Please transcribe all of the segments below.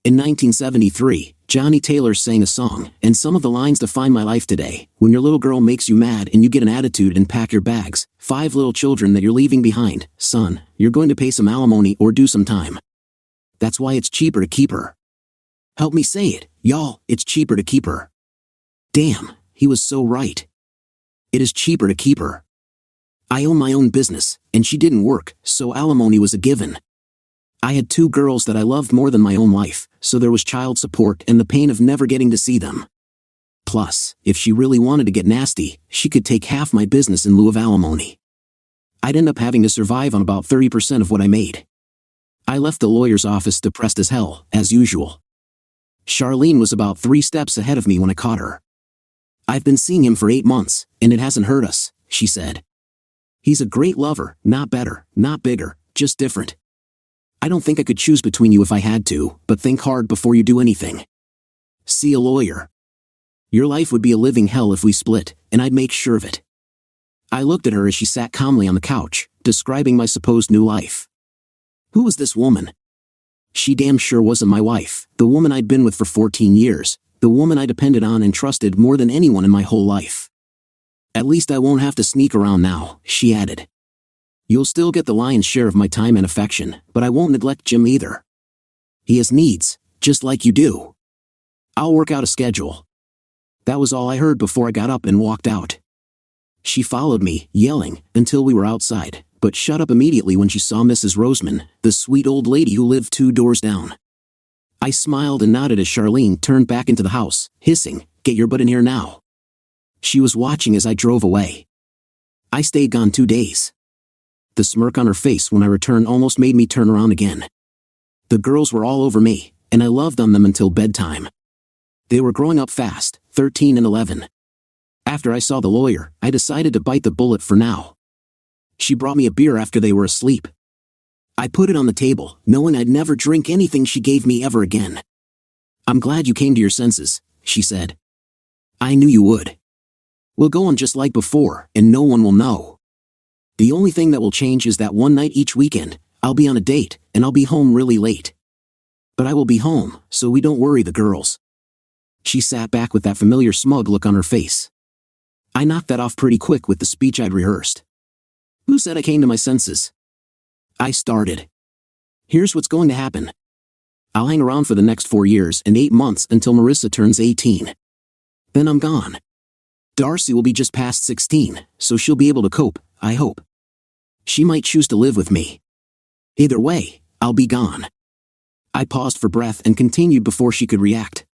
In 1973, Johnny Taylor sang a song, and some of the lines define my life today. When your little girl makes you mad and you get an attitude and pack your bags, 5 little children that you're leaving behind, son, you're going to pay some alimony or do some time. That's why it's cheaper to keep her. Help me say it, y'all, it's cheaper to keep her. Damn, he was so right. It is cheaper to keep her. I own my own business, and she didn't work, so alimony was a given. I had 2 girls that I loved more than my own life, so there was child support and the pain of never getting to see them. Plus, if she really wanted to get nasty, she could take half my business in lieu of alimony. I'd end up having to survive on about 30% of what I made. I left the lawyer's office depressed as hell, as usual. Charlene was about 3 steps ahead of me when I caught her. I've been seeing him for 8 months, and it hasn't hurt us, she said. He's a great lover, not better, not bigger, just different. I don't think I could choose between you if I had to, but think hard before you do anything. See a lawyer. Your life would be a living hell if we split, and I'd make sure of it. I looked at her as she sat calmly on the couch, describing my supposed new life. Who was this woman? She damn sure wasn't my wife, the woman I'd been with for 14 years, the woman I depended on and trusted more than anyone in my whole life. At least I won't have to sneak around now, she added. You'll still get the lion's share of my time and affection, but I won't neglect Jim either. He has needs, just like you do. I'll work out a schedule. That was all I heard before I got up and walked out. She followed me, yelling, until we were outside, but shut up immediately when she saw Mrs. Roseman, the sweet old lady who lived 2 doors down. I smiled and nodded as Charlene turned back into the house, hissing, "Get your butt in here now." She was watching as I drove away. I stayed gone 2 days. The smirk on her face when I returned almost made me turn around again. The girls were all over me, and I loved on them until bedtime. They were growing up fast, 13 and 11. After I saw the lawyer, I decided to bite the bullet for now. She brought me a beer after they were asleep. I put it on the table, knowing I'd never drink anything she gave me ever again. "I'm glad you came to your senses," she said. "I knew you would. We'll go on just like before, and no one will know. The only thing that will change is that one night each weekend, I'll be on a date, and I'll be home really late. But I will be home, so we don't worry the girls." She sat back with that familiar smug look on her face. I knocked that off pretty quick with the speech I'd rehearsed. Who said I came to my senses? I started. Here's what's going to happen. I'll hang around for the next 4 years and 8 months until Marissa turns 18. Then I'm gone. Darcy will be just past 16, so she'll be able to cope, I hope. She might choose to live with me. Either way, I'll be gone. I paused for breath and continued before she could react.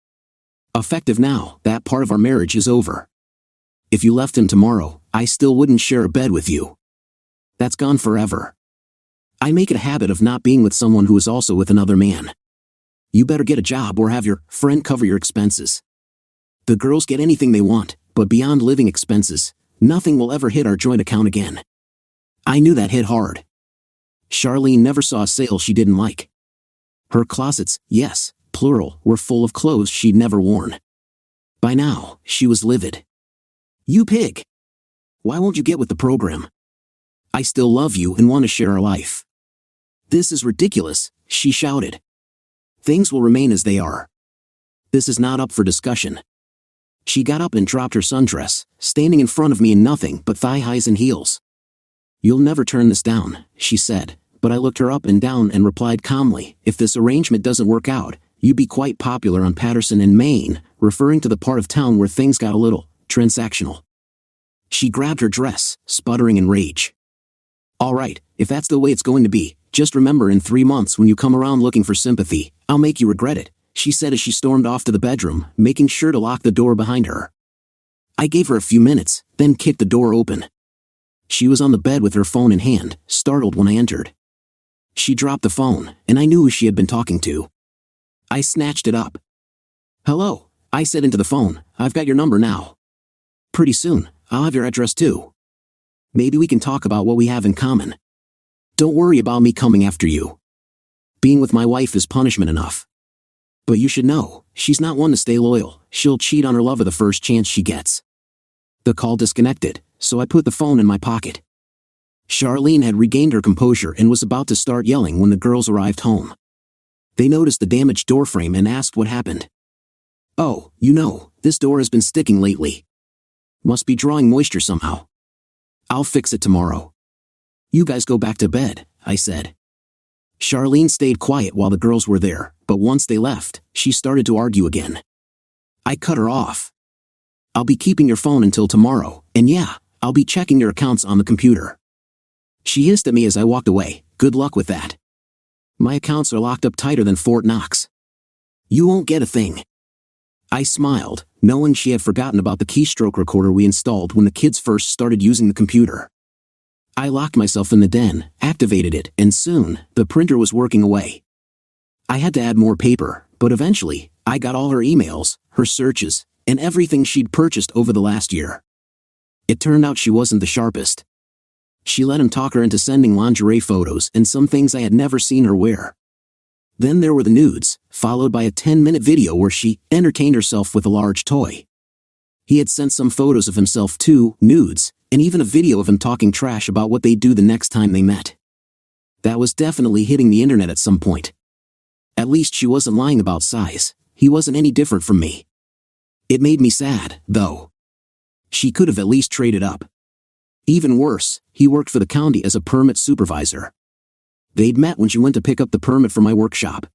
Effective now, that part of our marriage is over. If you left him tomorrow, I still wouldn't share a bed with you. That's gone forever. I make it a habit of not being with someone who is also with another man. You better get a job or have your friend cover your expenses. The girls get anything they want, but beyond living expenses, nothing will ever hit our joint account again. I knew that hit hard. Charlene never saw a sale she didn't like. Her closets, yes, plural, were full of clothes she'd never worn. By now, she was livid. "You pig! Why won't you get with the program? I still love you and want to share our life." "This is ridiculous," she shouted. "Things will remain as they are. This is not up for discussion." She got up and dropped her sundress, standing in front of me in nothing but thigh-highs and heels. "You'll never turn this down," she said, but I looked her up and down and replied calmly, "If this arrangement doesn't work out, you'd be quite popular on Patterson and Main," referring to the part of town where things got a little transactional. She grabbed her dress, sputtering in rage. "All right, if that's the way it's going to be, just remember in 3 months when you come around looking for sympathy, I'll make you regret it," she said as she stormed off to the bedroom, making sure to lock the door behind her. I gave her a few minutes, then kicked the door open. She was on the bed with her phone in hand, startled when I entered. She dropped the phone, and I knew who she had been talking to. I snatched it up. "Hello," I said into the phone, "I've got your number now. Pretty soon, I'll have your address too. Maybe we can talk about what we have in common. Don't worry about me coming after you. Being with my wife is punishment enough. But you should know, she's not one to stay loyal. She'll cheat on her lover the first chance she gets." The call disconnected, so I put the phone in my pocket. Charlene had regained her composure and was about to start yelling when the girls arrived home. They noticed the damaged doorframe and asked what happened. "Oh, this door has been sticking lately. Must be drawing moisture somehow. I'll fix it tomorrow. You guys go back to bed," I said. Charlene stayed quiet while the girls were there, but once they left, she started to argue again. I cut her off. "I'll be keeping your phone until tomorrow, and yeah, I'll be checking your accounts on the computer." She hissed at me as I walked away. "Good luck with that. My accounts are locked up tighter than Fort Knox. You won't get a thing." I smiled, knowing she had forgotten about the keystroke recorder we installed when the kids first started using the computer. I locked myself in the den, activated it, and soon, the printer was working away. I had to add more paper, but eventually, I got all her emails, her searches, and everything she'd purchased over the last year. It turned out she wasn't the sharpest. She let him talk her into sending lingerie photos and some things I had never seen her wear. Then there were the nudes, followed by a 10-minute video where she entertained herself with a large toy. He had sent some photos of himself too, nudes, and even a video of him talking trash about what they'd do the next time they met. That was definitely hitting the internet at some point. At least she wasn't lying about size. He wasn't any different from me. It made me sad, though. She could have at least traded up. Even worse, he worked for the county as a permit supervisor. They'd met when she went to pick up the permit for my workshop.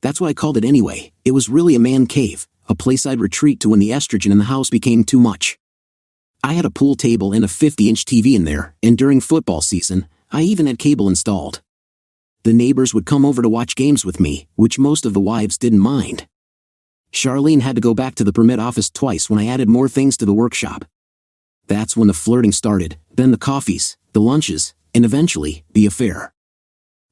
That's what I called it anyway. It was really a man cave, a place I'd retreat to when the estrogen in the house became too much. I had a pool table and a 50-inch TV in there, and during football season, I even had cable installed. The neighbors would come over to watch games with me, which most of the wives didn't mind. Charlene had to go back to the permit office twice when I added more things to the workshop. That's when the flirting started, then the coffees, the lunches, and eventually, the affair.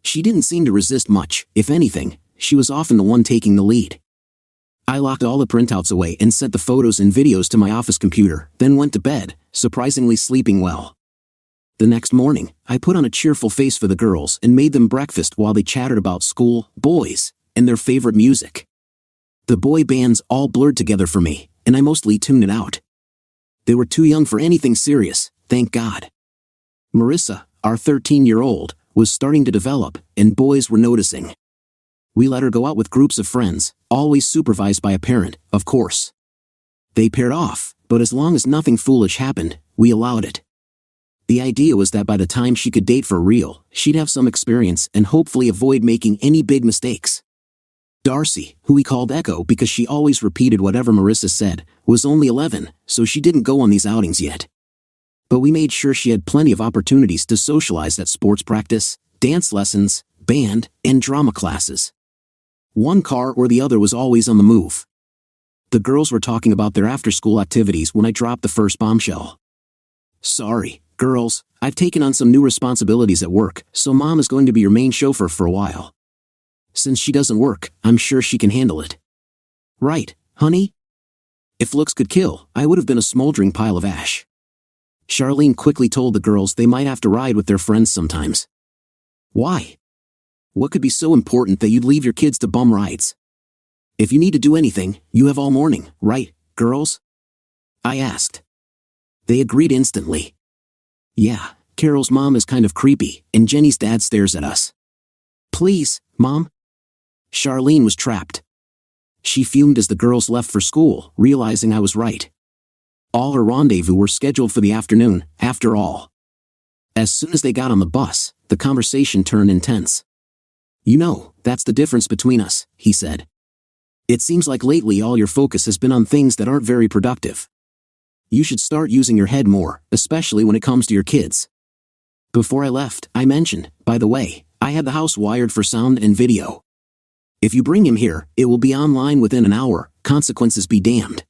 She didn't seem to resist much. If anything, she was often the one taking the lead. I locked all the printouts away and sent the photos and videos to my office computer, then went to bed, surprisingly sleeping well. The next morning, I put on a cheerful face for the girls and made them breakfast while they chattered about school, boys, and their favorite music. The boy bands all blurred together for me, and I mostly tuned it out. They were too young for anything serious, thank God. Marissa, our 13-year-old, was starting to develop, and boys were noticing. We let her go out with groups of friends, always supervised by a parent, of course. They paired off, but as long as nothing foolish happened, we allowed it. The idea was that by the time she could date for real, she'd have some experience and hopefully avoid making any big mistakes. Darcy, who we called Echo because she always repeated whatever Marissa said, was only 11, so she didn't go on these outings yet. But we made sure she had plenty of opportunities to socialize at sports practice, dance lessons, band, and drama classes. One car or the other was always on the move. The girls were talking about their after-school activities when I dropped the first bombshell. "Sorry, girls, I've taken on some new responsibilities at work, so Mom is going to be your main chauffeur for a while. Since she doesn't work, I'm sure she can handle it." "Right, honey?" If looks could kill, I would have been a smoldering pile of ash. Charlene quickly told the girls they might have to ride with their friends sometimes. Why? What could be so important that you'd leave your kids to bum rides? If you need to do anything, you have all morning, right, girls? I asked. They agreed instantly. Yeah, Carol's mom is kind of creepy, and Jenny's dad stares at us. Please, Mom? Charlene was trapped. She fumed as the girls left for school, realizing I was right. All her rendezvous were scheduled for the afternoon, after all. As soon as they got on the bus, the conversation turned intense. "You know, that's the difference between us," he said. "It seems like lately all your focus has been on things that aren't very productive. You should start using your head more, especially when it comes to your kids." Before I left, I mentioned, by the way, I had the house wired for sound and video. If you bring him here, it will be online within an hour, consequences be damned.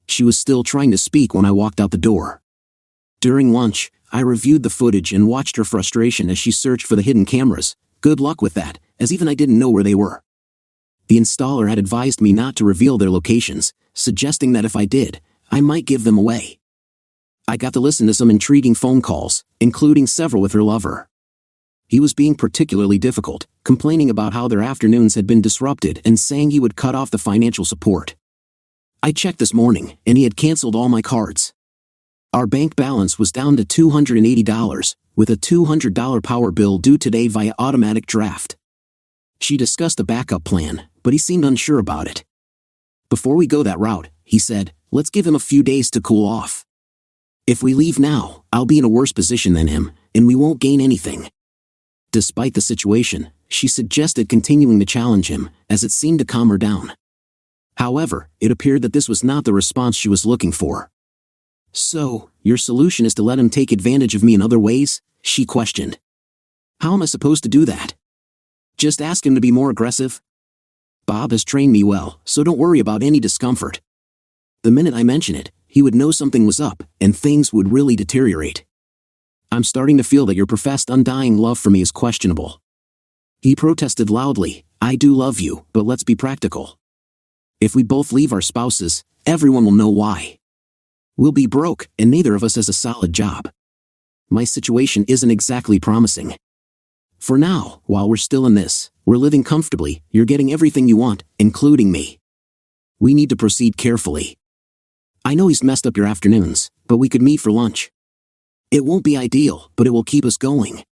She was still trying to speak when I walked out the door. During lunch, I reviewed the footage and watched her frustration as she searched for the hidden cameras. Good luck with that, as even I didn't know where they were. The installer had advised me not to reveal their locations, suggesting that if I did, I might give them away. I got to listen to some intriguing phone calls, including several with her lover. He was being particularly difficult, complaining about how their afternoons had been disrupted and saying he would cut off the financial support. I checked this morning, and he had canceled all my cards. Our bank balance was down to $280, with a $200 power bill due today via automatic draft. She discussed a backup plan, but he seemed unsure about it. Before we go that route, he said, let's give him a few days to cool off. If we leave now, I'll be in a worse position than him, and we won't gain anything. Despite the situation, she suggested continuing to challenge him, as it seemed to calm her down. However, it appeared that this was not the response she was looking for. So, your solution is to let him take advantage of me in other ways? She questioned. How am I supposed to do that? Just ask him to be more aggressive? Bob has trained me well, so don't worry about any discomfort. The minute I mention it, he would know something was up, and things would really deteriorate. I'm starting to feel that your professed undying love for me is questionable. He protested loudly, I do love you, but let's be practical. If we both leave our spouses, everyone will know why. We'll be broke, and neither of us has a solid job. My situation isn't exactly promising. For now, while we're still in this, we're living comfortably, you're getting everything you want, including me. We need to proceed carefully. I know he's messed up your afternoons, but we could meet for lunch. It won't be ideal, but it will keep us going.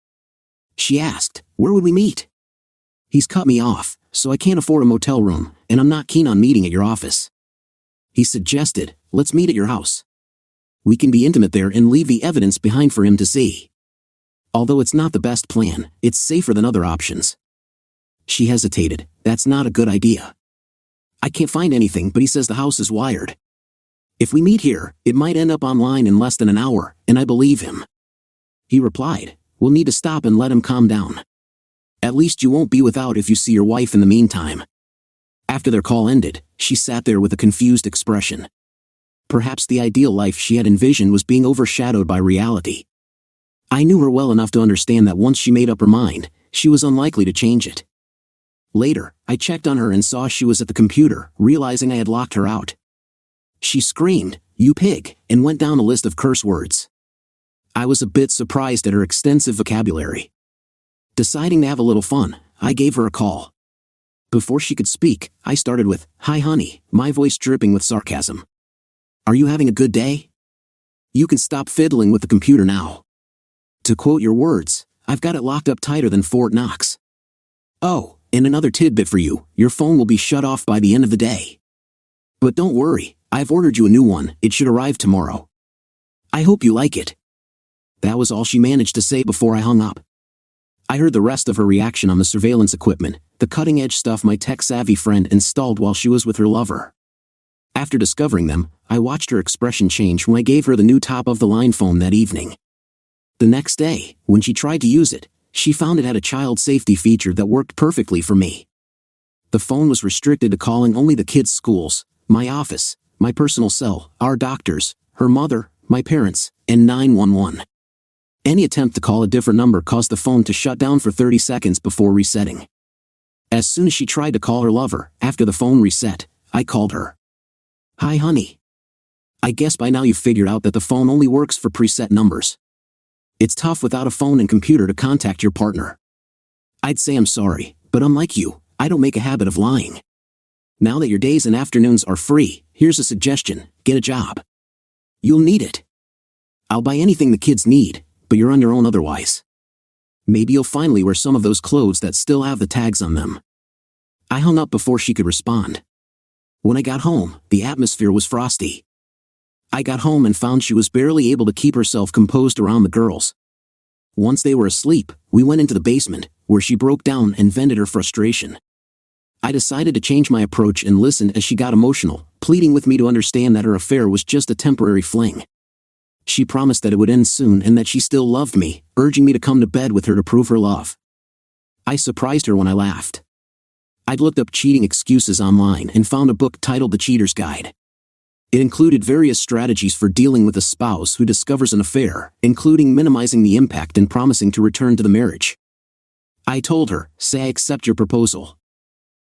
She asked, where would we meet? He's cut me off, so I can't afford a motel room, and I'm not keen on meeting at your office. He suggested, let's meet at your house. We can be intimate there and leave the evidence behind for him to see. Although it's not the best plan, it's safer than other options. She hesitated, that's not a good idea. I can't find anything, but he says the house is wired. If we meet here, it might end up online in less than an hour, and I believe him. He replied, we'll need to stop and let him calm down. At least you won't be without if you see your wife in the meantime. After their call ended, she sat there with a confused expression. Perhaps the ideal life she had envisioned was being overshadowed by reality. I knew her well enough to understand that once she made up her mind, she was unlikely to change it. Later, I checked on her and saw she was at the computer, realizing I had locked her out. She screamed, you pig, and went down a list of curse words. I was a bit surprised at her extensive vocabulary. Deciding to have a little fun, I gave her a call. Before she could speak, I started with, hi honey, my voice dripping with sarcasm. Are you having a good day? You can stop fiddling with the computer now. To quote your words, I've got it locked up tighter than Fort Knox. Oh, and another tidbit for you, your phone will be shut off by the end of the day. But don't worry, I've ordered you a new one, it should arrive tomorrow. I hope you like it. That was all she managed to say before I hung up. I heard the rest of her reaction on the surveillance equipment, the cutting-edge stuff my tech-savvy friend installed while she was with her lover. After discovering them, I watched her expression change when I gave her the new top-of-the-line phone that evening. The next day, when she tried to use it, she found it had a child safety feature that worked perfectly for me. The phone was restricted to calling only the kids' schools, my office, my personal cell, our doctors, her mother, my parents, and 911. Any attempt to call a different number caused the phone to shut down for 30 seconds before resetting. As soon as she tried to call her lover, after the phone reset, I called her. Hi honey. I guess by now you've figured out that the phone only works for preset numbers. It's tough without a phone and computer to contact your partner. I'd say I'm sorry, but unlike you, I don't make a habit of lying. Now that your days and afternoons are free, here's a suggestion, get a job. You'll need it. I'll buy anything the kids need, but you're on your own otherwise. Maybe you'll finally wear some of those clothes that still have the tags on them. I hung up before she could respond. When I got home, the atmosphere was frosty. I got home and found she was barely able to keep herself composed around the girls. Once they were asleep, we went into the basement, where she broke down and vented her frustration. I decided to change my approach and listen as she got emotional, pleading with me to understand that her affair was just a temporary fling. She promised that it would end soon and that she still loved me, urging me to come to bed with her to prove her love. I surprised her when I laughed. I'd looked up cheating excuses online and found a book titled The Cheater's Guide. It included various strategies for dealing with a spouse who discovers an affair, including minimizing the impact and promising to return to the marriage. I told her, say I accept your proposal.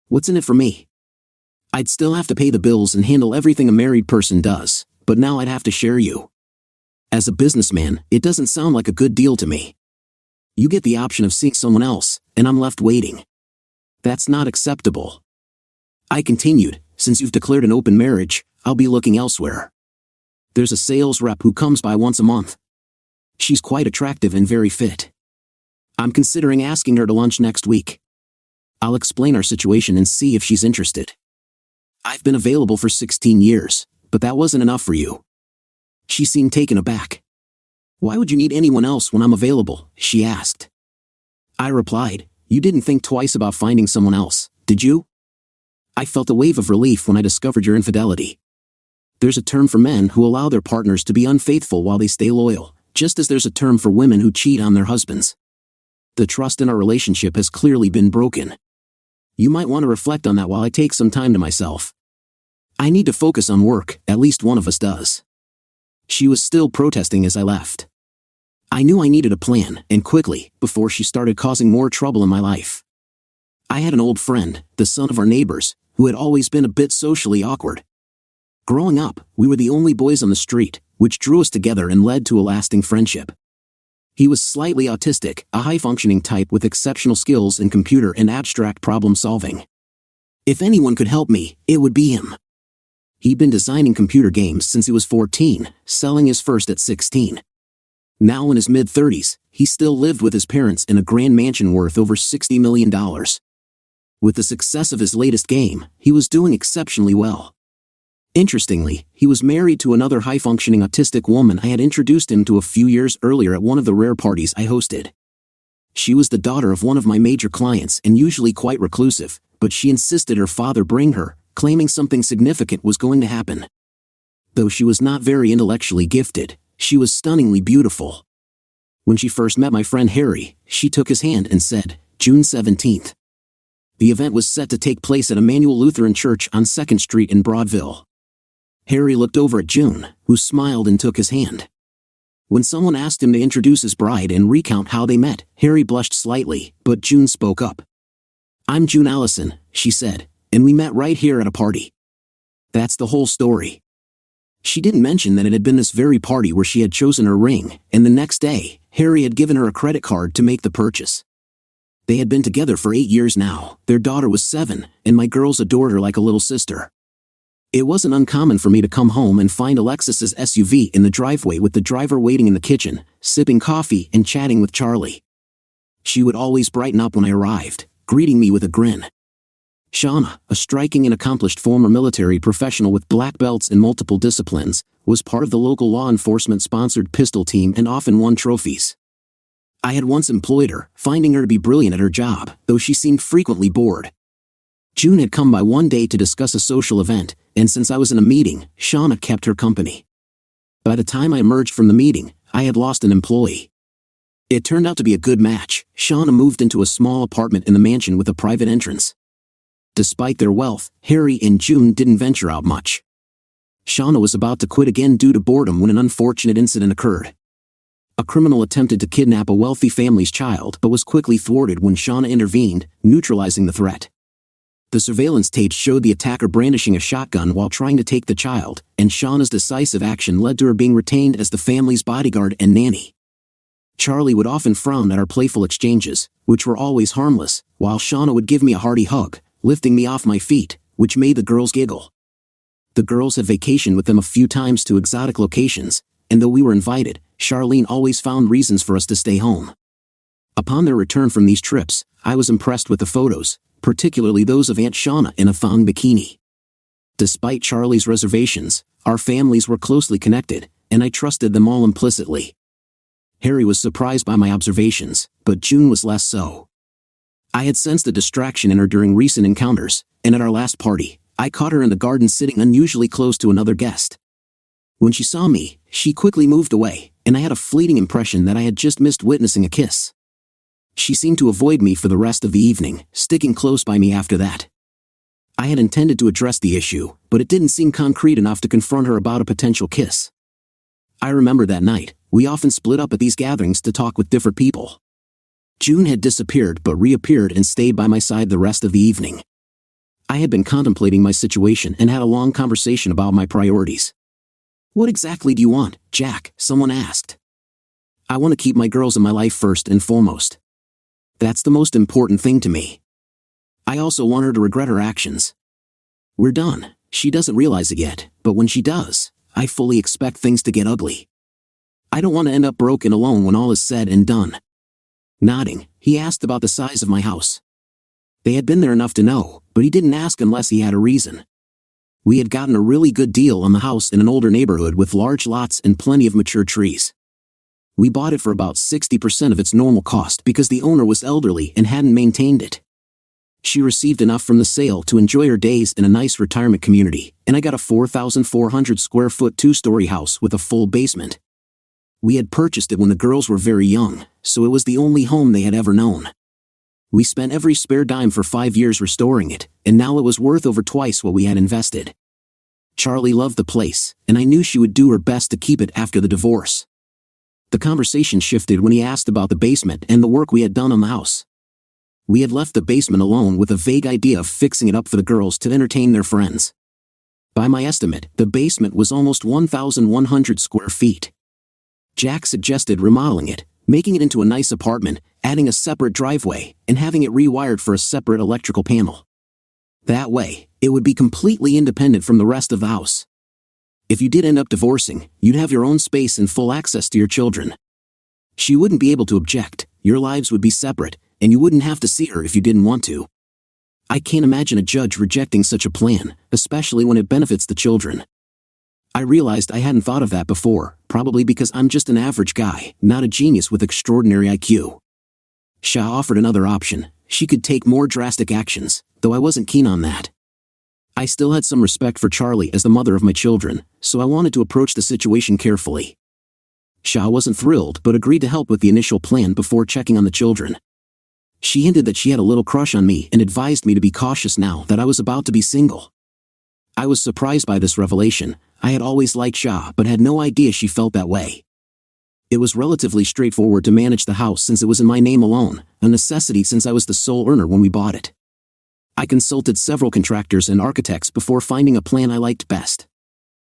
What's in it for me? I'd still have to pay the bills and handle everything a married person does, but now I'd have to share you. As a businessman, it doesn't sound like a good deal to me. You get the option of seeing someone else, and I'm left waiting. That's not acceptable. I continued, since you've declared an open marriage, I'll be looking elsewhere. There's a sales rep who comes by once a month. She's quite attractive and very fit. I'm considering asking her to lunch next week. I'll explain our situation and see if she's interested. I've been available for 16 years, but that wasn't enough for you. She seemed taken aback. Why would you need anyone else when I'm available? She asked. I replied, you didn't think twice about finding someone else, did you? I felt a wave of relief when I discovered your infidelity. There's a term for men who allow their partners to be unfaithful while they stay loyal, just as there's a term for women who cheat on their husbands. The trust in our relationship has clearly been broken. You might want to reflect on that while I take some time to myself. I need to focus on work, at least one of us does. She was still protesting as I left. I knew I needed a plan, and quickly, before she started causing more trouble in my life. I had an old friend, the son of our neighbors, who had always been a bit socially awkward. Growing up, we were the only boys on the street, which drew us together and led to a lasting friendship. He was slightly autistic, a high-functioning type with exceptional skills in computer and abstract problem-solving. If anyone could help me, it would be him. He'd been designing computer games since he was 14, selling his first at 16. Now in his mid-30s, he still lived with his parents in a grand mansion worth over $60 million. With the success of his latest game, he was doing exceptionally well. Interestingly, he was married to another high-functioning autistic woman I had introduced him to a few years earlier at one of the rare parties I hosted. She was the daughter of one of my major clients and usually quite reclusive, but she insisted her father bring her, claiming something significant was going to happen. Though she was not very intellectually gifted, she was stunningly beautiful. When she first met my friend Harry, she took his hand and said, June 17th. The event was set to take place at Emmanuel Lutheran Church on 2nd Street in Broadville. Harry looked over at June, who smiled and took his hand. When someone asked him to introduce his bride and recount how they met, Harry blushed slightly, but June spoke up. I'm June Allison, she said, and we met right here at a party. That's the whole story. She didn't mention that it had been this very party where she had chosen her ring, and the next day, Harry had given her a credit card to make the purchase. They had been together for 8 years now, their daughter was 7, and my girls adored her like a little sister. It wasn't uncommon for me to come home and find Alexis's SUV in the driveway with the driver waiting in the kitchen, sipping coffee and chatting with Charlie. She would always brighten up when I arrived, greeting me with a grin. Shauna, a striking and accomplished former military professional with black belts in multiple disciplines, was part of the local law enforcement-sponsored pistol team and often won trophies. I had once employed her, finding her to be brilliant at her job, though she seemed frequently bored. June had come by one day to discuss a social event, and since I was in a meeting, Shauna kept her company. By the time I emerged from the meeting, I had lost an employee. It turned out to be a good match. Shauna moved into a small apartment in the mansion with a private entrance. Despite their wealth, Harry and June didn't venture out much. Shauna was about to quit again due to boredom when an unfortunate incident occurred. A criminal attempted to kidnap a wealthy family's child but was quickly thwarted when Shauna intervened, neutralizing the threat. The surveillance tapes showed the attacker brandishing a shotgun while trying to take the child, and Shauna's decisive action led to her being retained as the family's bodyguard and nanny. Charlie would often frown at our playful exchanges, which were always harmless, while Shauna would give me a hearty hug, lifting me off my feet, which made the girls giggle. The girls had vacationed with them a few times to exotic locations, and though we were invited, Charlene always found reasons for us to stay home. Upon their return from these trips, I was impressed with the photos, particularly those of Aunt Shauna in a thong bikini. Despite Charlie's reservations, our families were closely connected, and I trusted them all implicitly. Harry was surprised by my observations, but June was less so. I had sensed a distraction in her during recent encounters, and at our last party, I caught her in the garden sitting unusually close to another guest. When she saw me, she quickly moved away, and I had a fleeting impression that I had just missed witnessing a kiss. She seemed to avoid me for the rest of the evening, sticking close by me after that. I had intended to address the issue, but it didn't seem concrete enough to confront her about a potential kiss. I remember that night, we often split up at these gatherings to talk with different people. June had disappeared but reappeared and stayed by my side the rest of the evening. I had been contemplating my situation and had a long conversation about my priorities. What exactly do you want, Jack? Someone asked. I want to keep my girls in my life first and foremost. That's the most important thing to me. I also want her to regret her actions. We're done. She doesn't realize it yet, but when she does, I fully expect things to get ugly. I don't want to end up broke and alone when all is said and done. Nodding, he asked about the size of my house. They had been there enough to know, but he didn't ask unless he had a reason. We had gotten a really good deal on the house in an older neighborhood with large lots and plenty of mature trees. We bought it for about 60% of its normal cost because the owner was elderly and hadn't maintained it. She received enough from the sale to enjoy her days in a nice retirement community, and I got a 4,400 square foot 2-story house with a full basement. We had purchased it when the girls were very young, so it was the only home they had ever known. We spent every spare dime for 5 years restoring it, and now it was worth over twice what we had invested. Charlie loved the place, and I knew she would do her best to keep it after the divorce. The conversation shifted when he asked about the basement and the work we had done on the house. We had left the basement alone with a vague idea of fixing it up for the girls to entertain their friends. By my estimate, the basement was almost 1,100 square feet. Jack suggested remodeling it, making it into a nice apartment, adding a separate driveway, and having it rewired for a separate electrical panel. That way, it would be completely independent from the rest of the house. If you did end up divorcing, you'd have your own space and full access to your children. She wouldn't be able to object, your lives would be separate, and you wouldn't have to see her if you didn't want to. I can't imagine a judge rejecting such a plan, especially when it benefits the children. I realized I hadn't thought of that before, probably because I'm just an average guy, not a genius with extraordinary IQ. Shah offered another option. She could take more drastic actions, though I wasn't keen on that. I still had some respect for Charlie as the mother of my children, so I wanted to approach the situation carefully. Shah wasn't thrilled but agreed to help with the initial plan before checking on the children. She hinted that she had a little crush on me and advised me to be cautious now that I was about to be single. I was surprised by this revelation. I had always liked Shah but had no idea she felt that way. It was relatively straightforward to manage the house since it was in my name alone, a necessity since I was the sole earner when we bought it. I consulted several contractors and architects before finding a plan I liked best.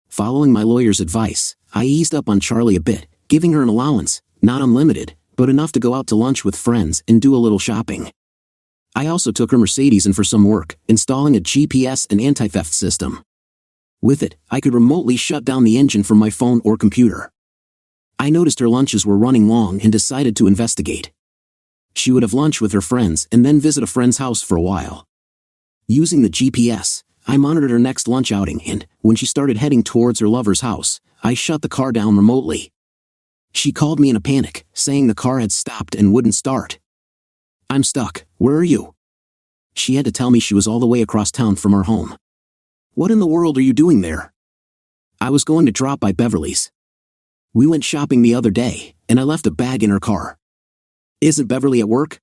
Following my lawyer's advice, I eased up on Charlie a bit, giving her an allowance, not unlimited, but enough to go out to lunch with friends and do a little shopping. I also took her Mercedes in for some work, installing a GPS and anti-theft system. With it, I could remotely shut down the engine from my phone or computer. I noticed her lunches were running long and decided to investigate. She would have lunch with her friends and then visit a friend's house for a while. Using the GPS, I monitored her next lunch outing and, when she started heading towards her lover's house, I shut the car down remotely. She called me in a panic, saying the car had stopped and wouldn't start. "I'm stuck, where are you?" She had to tell me she was all the way across town from our home. "What in the world are you doing there?" "I was going to drop by Beverly's. We went shopping the other day, and I left a bag in her car." "Isn't Beverly at work?"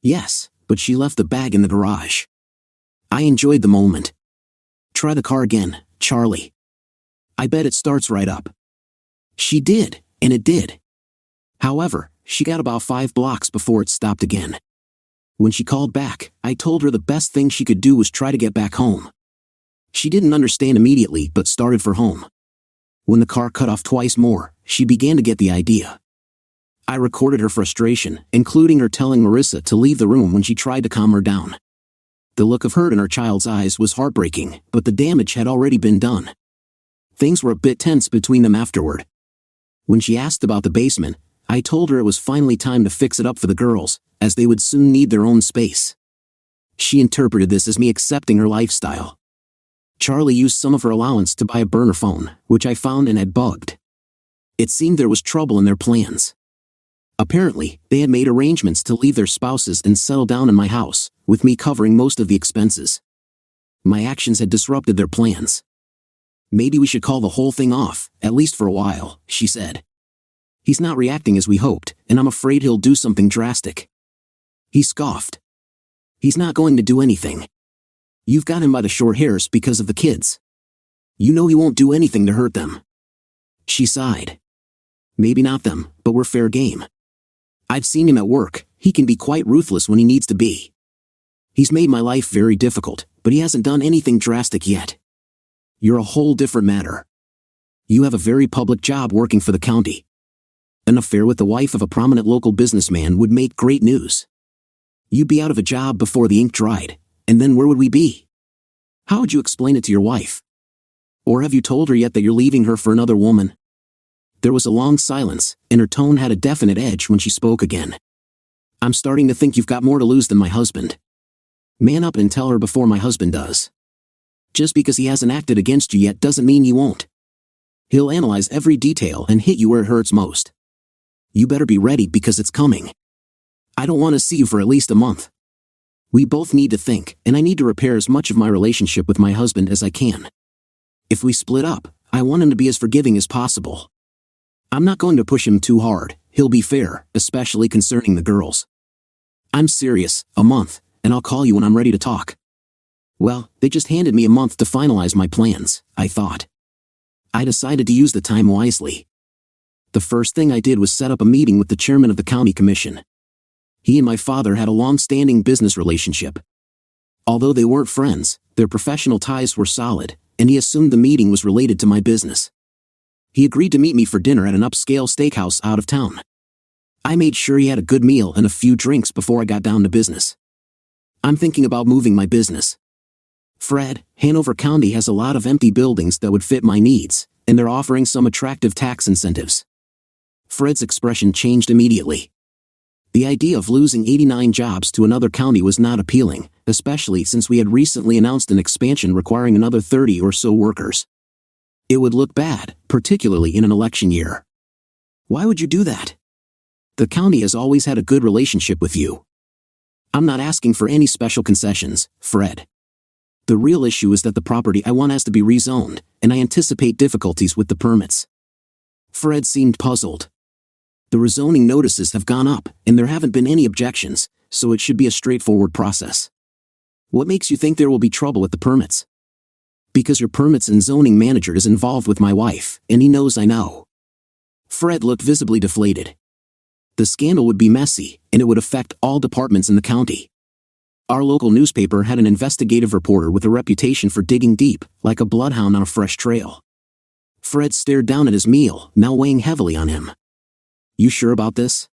"Yes, but she left the bag in the garage." I enjoyed the moment. "Try the car again, Charlie. I bet it starts right up." She did, and it did. However, she got about 5 blocks before it stopped again. When she called back, I told her the best thing she could do was try to get back home. She didn't understand immediately but started for home. When the car cut off twice more, she began to get the idea. I recorded her frustration, including her telling Marissa to leave the room when she tried to calm her down. The look of hurt in her child's eyes was heartbreaking, but the damage had already been done. Things were a bit tense between them afterward. When she asked about the basement, I told her it was finally time to fix it up for the girls, as they would soon need their own space. She interpreted this as me accepting her lifestyle. Charlie used some of her allowance to buy a burner phone, which I found and had bugged. It seemed there was trouble in their plans. Apparently, they had made arrangements to leave their spouses and settle down in my house, with me covering most of the expenses. My actions had disrupted their plans. "Maybe we should call the whole thing off, at least for a while," she said. "He's not reacting as we hoped, and I'm afraid he'll do something drastic." He scoffed. "He's not going to do anything. You've got him by the short hairs because of the kids. You know he won't do anything to hurt them." She sighed. "Maybe not them, but we're fair game. I've seen him at work. He can be quite ruthless when he needs to be. He's made my life very difficult, but he hasn't done anything drastic yet. You're a whole different matter. You have a very public job working for the county. An affair with the wife of a prominent local businessman would make great news. You'd be out of a job before the ink dried, and then where would we be? How would you explain it to your wife? Or have you told her yet that you're leaving her for another woman?" There was a long silence, and her tone had a definite edge when she spoke again. "I'm starting to think you've got more to lose than my husband." Man up and tell her before my husband does. Just because he hasn't acted against you yet doesn't mean he won't. He'll analyze every detail and hit you where it hurts most. You better be ready because it's coming. I don't want to see you for at least a month. We both need to think, and I need to repair as much of my relationship with my husband as I can. If we split up, I want him to be as forgiving as possible. I'm not going to push him too hard. He'll be fair, especially concerning the girls. I'm serious, a month, and I'll call you when I'm ready to talk. Well, they just handed me a month to finalize my plans, I thought. I decided to use the time wisely. The first thing I did was set up a meeting with the chairman of the county commission. He and my father had a long-standing business relationship. Although they weren't friends, their professional ties were solid, and he assumed the meeting was related to my business. He agreed to meet me for dinner at an upscale steakhouse out of town. I made sure he had a good meal and a few drinks before I got down to business. I'm thinking about moving my business. Fred, Hanover County has a lot of empty buildings that would fit my needs, and they're offering some attractive tax incentives. Fred's expression changed immediately. The idea of losing 89 jobs to another county was not appealing, especially since we had recently announced an expansion requiring another 30 or so workers. It would look bad, particularly in an election year. Why would you do that? The county has always had a good relationship with you. I'm not asking for any special concessions, Fred. The real issue is that the property I want has to be rezoned, and I anticipate difficulties with the permits. Fred seemed puzzled. The rezoning notices have gone up, and there haven't been any objections, so it should be a straightforward process. What makes you think there will be trouble with the permits? Because your permits and zoning manager is involved with my wife, and he knows I know. Fred looked visibly deflated. The scandal would be messy, and it would affect all departments in the county. Our local newspaper had an investigative reporter with a reputation for digging deep, like a bloodhound on a fresh trail. Fred stared down at his meal, now weighing heavily on him. You sure about this?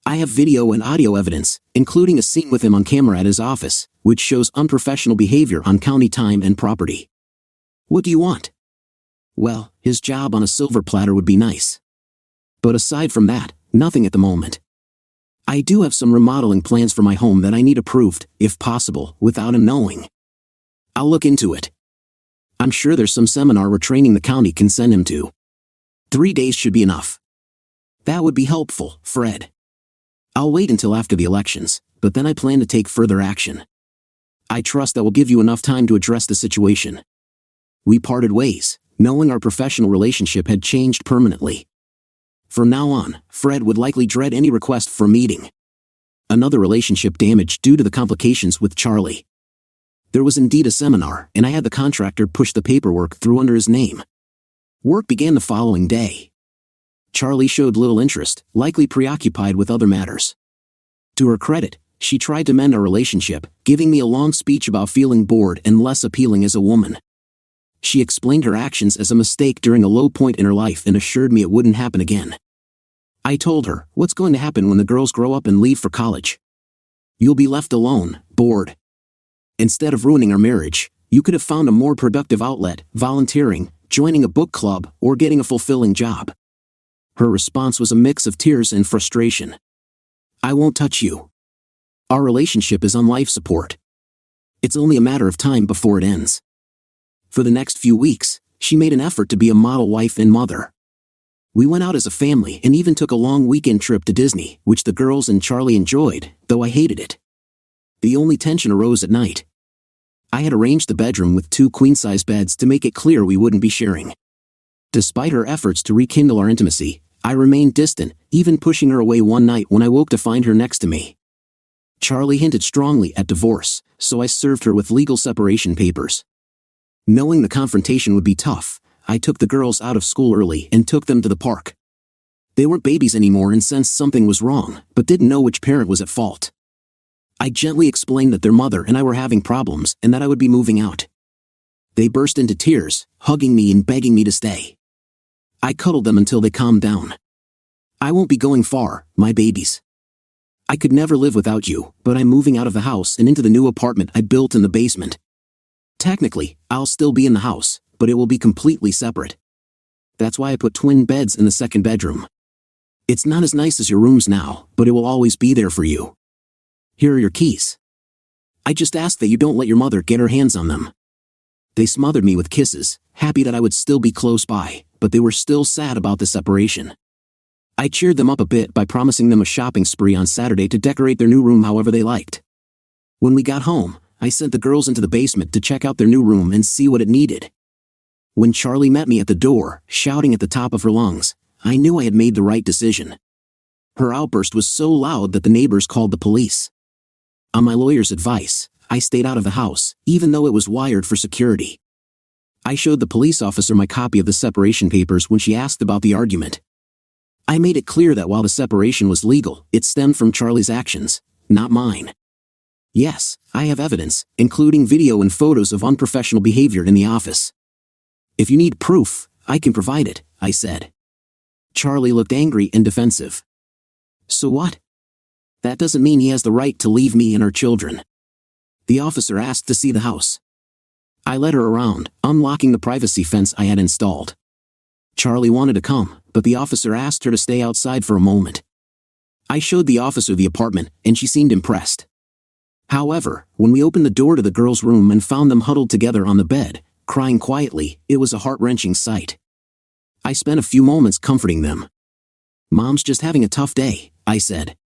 I have video and audio evidence, including a scene with him on camera at his office, which shows unprofessional behavior on county time and property. What do you want? Well, his job on a silver platter would be nice. But aside from that, nothing at the moment. I do have some remodeling plans for my home that I need approved, if possible, without him knowing. I'll look into it. I'm sure there's some seminar or training the county can send him to. 3 days should be enough. That would be helpful, Fred. I'll wait until after the elections, but then I plan to take further action. I trust that will give you enough time to address the situation. We parted ways, knowing our professional relationship had changed permanently. From now on, Fred would likely dread any request for a meeting. Another relationship damaged due to the complications with Charlie. There was indeed a seminar, and I had the contractor push the paperwork through under his name. Work began the following day. Charlie showed little interest, likely preoccupied with other matters. To her credit, she tried to mend our relationship, giving me a long speech about feeling bored and less appealing as a woman. She explained her actions as a mistake during a low point in her life and assured me it wouldn't happen again. I told her, what's going to happen when the girls grow up and leave for college? You'll be left alone, bored. Instead of ruining our marriage, you could have found a more productive outlet, volunteering, joining a book club, or getting a fulfilling job. Her response was a mix of tears and frustration. I won't touch you. Our relationship is on life support. It's only a matter of time before it ends. For the next few weeks, she made an effort to be a model wife and mother. We went out as a family and even took a long weekend trip to Disney, which the girls and Charlie enjoyed, though I hated it. The only tension arose at night. I had arranged the bedroom with 2 queen-size beds to make it clear we wouldn't be sharing. Despite her efforts to rekindle our intimacy, I remained distant, even pushing her away one night when I woke to find her next to me. Charlie hinted strongly at divorce, so I served her with legal separation papers. Knowing the confrontation would be tough, I took the girls out of school early and took them to the park. They weren't babies anymore and sensed something was wrong, but didn't know which parent was at fault. I gently explained that their mother and I were having problems and that I would be moving out. They burst into tears, hugging me and begging me to stay. I cuddled them until they calmed down. I won't be going far, my babies. I could never live without you, but I'm moving out of the house and into the new apartment I built in the basement. Technically, I'll still be in the house, but it will be completely separate. That's why I put twin beds in the second bedroom. It's not as nice as your rooms now, but it will always be there for you. Here are your keys. I just ask that you don't let your mother get her hands on them." They smothered me with kisses, happy that I would still be close by, but they were still sad about the separation. I cheered them up a bit by promising them a shopping spree on Saturday to decorate their new room however they liked. When we got home, I sent the girls into the basement to check out their new room and see what it needed. When Charlie met me at the door, shouting at the top of her lungs, I knew I had made the right decision. Her outburst was so loud that the neighbors called the police. On my lawyer's advice, I stayed out of the house, even though it was wired for security. I showed the police officer my copy of the separation papers when she asked about the argument. I made it clear that while the separation was legal, it stemmed from Charlie's actions, not mine. Yes, I have evidence, including video and photos of unprofessional behavior in the office. If you need proof, I can provide it, I said. Charlie looked angry and defensive. So what? That doesn't mean he has the right to leave me and our children. The officer asked to see the house. I led her around, unlocking the privacy fence I had installed. Charlie wanted to come, but the officer asked her to stay outside for a moment. I showed the officer the apartment, and she seemed impressed. However, when we opened the door to the girls' room and found them huddled together on the bed, crying quietly, it was a heart-wrenching sight. I spent a few moments comforting them. "Mom's just having a tough day," I said.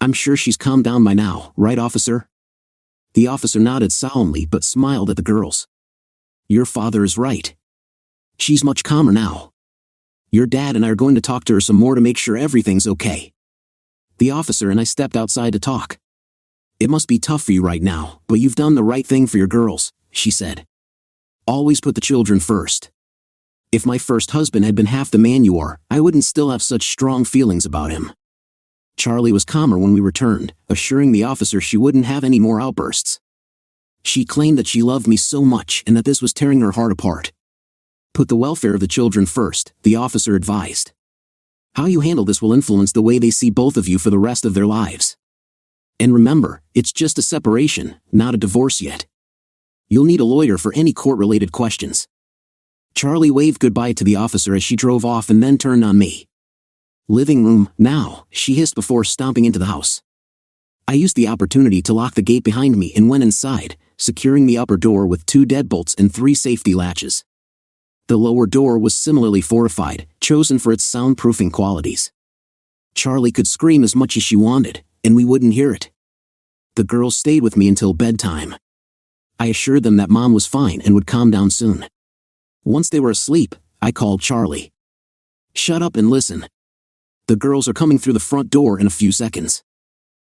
"I'm sure she's calmed down by now, right, officer?" The officer nodded solemnly but smiled at the girls. "Your father is right. She's much calmer now. Your dad and I are going to talk to her some more to make sure everything's okay." The officer and I stepped outside to talk. "It must be tough for you right now, but you've done the right thing for your girls," she said. "Always put the children first. If my first husband had been half the man you are, I wouldn't still have such strong feelings about him." Charlie was calmer when we returned, assuring the officer she wouldn't have any more outbursts. She claimed that she loved me so much and that this was tearing her heart apart. "Put the welfare of the children first," the officer advised. "How you handle this will influence the way they see both of you for the rest of their lives. And remember, it's just a separation, not a divorce yet. You'll need a lawyer for any court-related questions." Charlie waved goodbye to the officer as she drove off and then turned on me. "Living room, now," she hissed before stomping into the house. I used the opportunity to lock the gate behind me and went inside, securing the upper door with 2 deadbolts and 3 safety latches. The lower door was similarly fortified, chosen for its soundproofing qualities. Charlie could scream as much as she wanted, and we wouldn't hear it. The girls stayed with me until bedtime. I assured them that Mom was fine and would calm down soon. Once they were asleep, I called Charlie. "Shut up and listen. The girls are coming through the front door in a few seconds.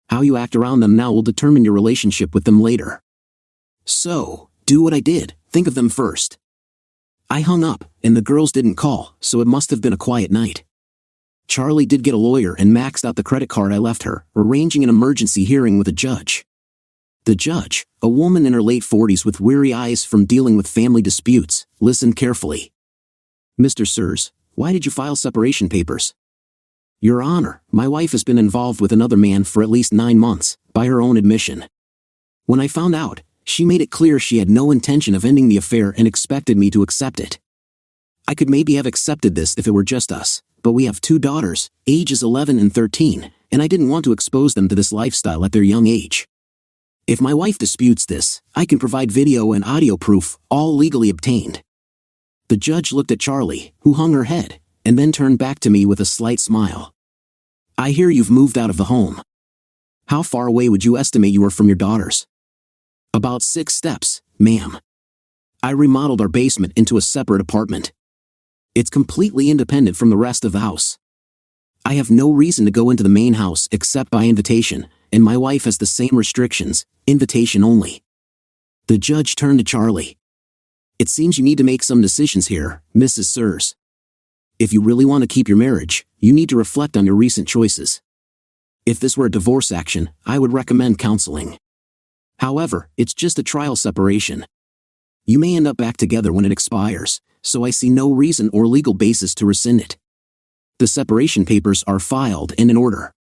How you act around them now will determine your relationship with them later. So, do what I did, think of them first." I hung up, and the girls didn't call, so it must have been a quiet night. Charlie did get a lawyer and maxed out the credit card I left her, arranging an emergency hearing with a judge. The judge, a woman in her late 40s with weary eyes from dealing with family disputes, listened carefully. "Mr. Sears, why did you file separation papers?" "Your Honor, my wife has been involved with another man for at least 9 months, by her own admission. When I found out, she made it clear she had no intention of ending the affair and expected me to accept it. I could maybe have accepted this if it were just us, but we have 2 daughters, ages 11 and 13, and I didn't want to expose them to this lifestyle at their young age. If my wife disputes this, I can provide video and audio proof, all legally obtained." The judge looked at Charlie, who hung her head, and then turned back to me with a slight smile. "I hear you've moved out of the home. How far away would you estimate you were from your daughters?" "About 6 steps, ma'am. I remodeled our basement into a separate apartment. It's completely independent from the rest of the house. I have no reason to go into the main house except by invitation, and my wife has the same restrictions, invitation only." The judge turned to Charlie. "It seems you need to make some decisions here, Mrs. Sears. If you really want to keep your marriage, you need to reflect on your recent choices. If this were a divorce action, I would recommend counseling. However, it's just a trial separation. You may end up back together when it expires, so I see no reason or legal basis to rescind it. The separation papers are filed and in order.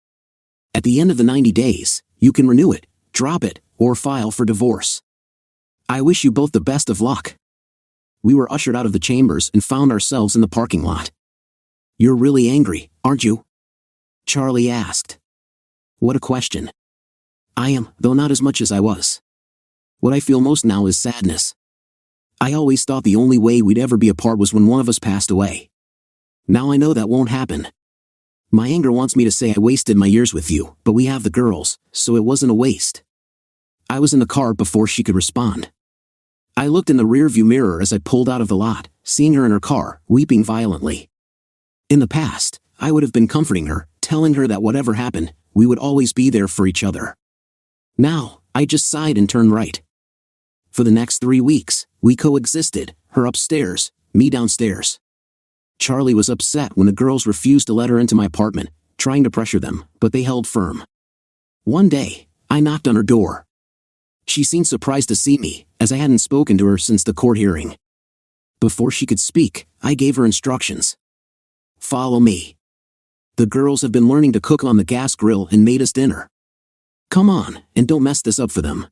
At the end of the 90 days, you can renew it, drop it, or file for divorce. I wish you both the best of luck." We were ushered out of the chambers and found ourselves in the parking lot. "You're really angry, aren't you?" Charlie asked. "What a question." "I am, though not as much as I was. What I feel most now is sadness. I always thought the only way we'd ever be apart was when one of us passed away. Now I know that won't happen. My anger wants me to say I wasted my years with you, but we have the girls, so it wasn't a waste. I was in the car before she could respond. I looked in the rearview mirror as I pulled out of the lot, seeing her in her car, weeping violently. In the past, I would have been comforting her, telling her that whatever happened, we would always be there for each other. Now, I just sighed and turned right. For the next 3 weeks, we coexisted, her upstairs, me downstairs. Charlie was upset when the girls refused to let her into my apartment, trying to pressure them, but they held firm. One day, I knocked on her door. She seemed surprised to see me, as I hadn't spoken to her since the court hearing. Before she could speak, I gave her instructions. Follow me. The girls have been learning to cook on the gas grill and made us dinner. Come on, and don't mess this up for them.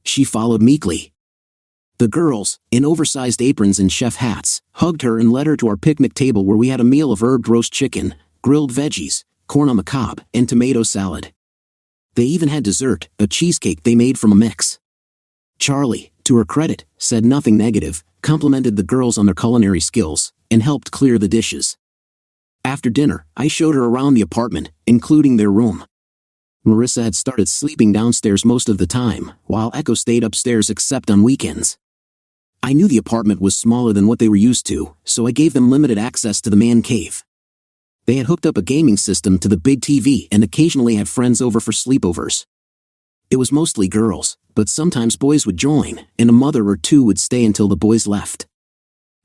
She followed meekly. The girls, in oversized aprons and chef hats, hugged her and led her to our picnic table where we had a meal of herbed roast chicken, grilled veggies, corn on the cob, and tomato salad. They even had dessert, a cheesecake they made from a mix. Charlie, to her credit, said nothing negative, complimented the girls on their culinary skills, and helped clear the dishes. After dinner, I showed her around the apartment, including their room. Marissa had started sleeping downstairs most of the time, while Echo stayed upstairs except on weekends. I knew the apartment was smaller than what they were used to, so I gave them limited access to the man cave. They had hooked up a gaming system to the big TV and occasionally had friends over for sleepovers. It was mostly girls, but sometimes boys would join, and a mother or two would stay until the boys left.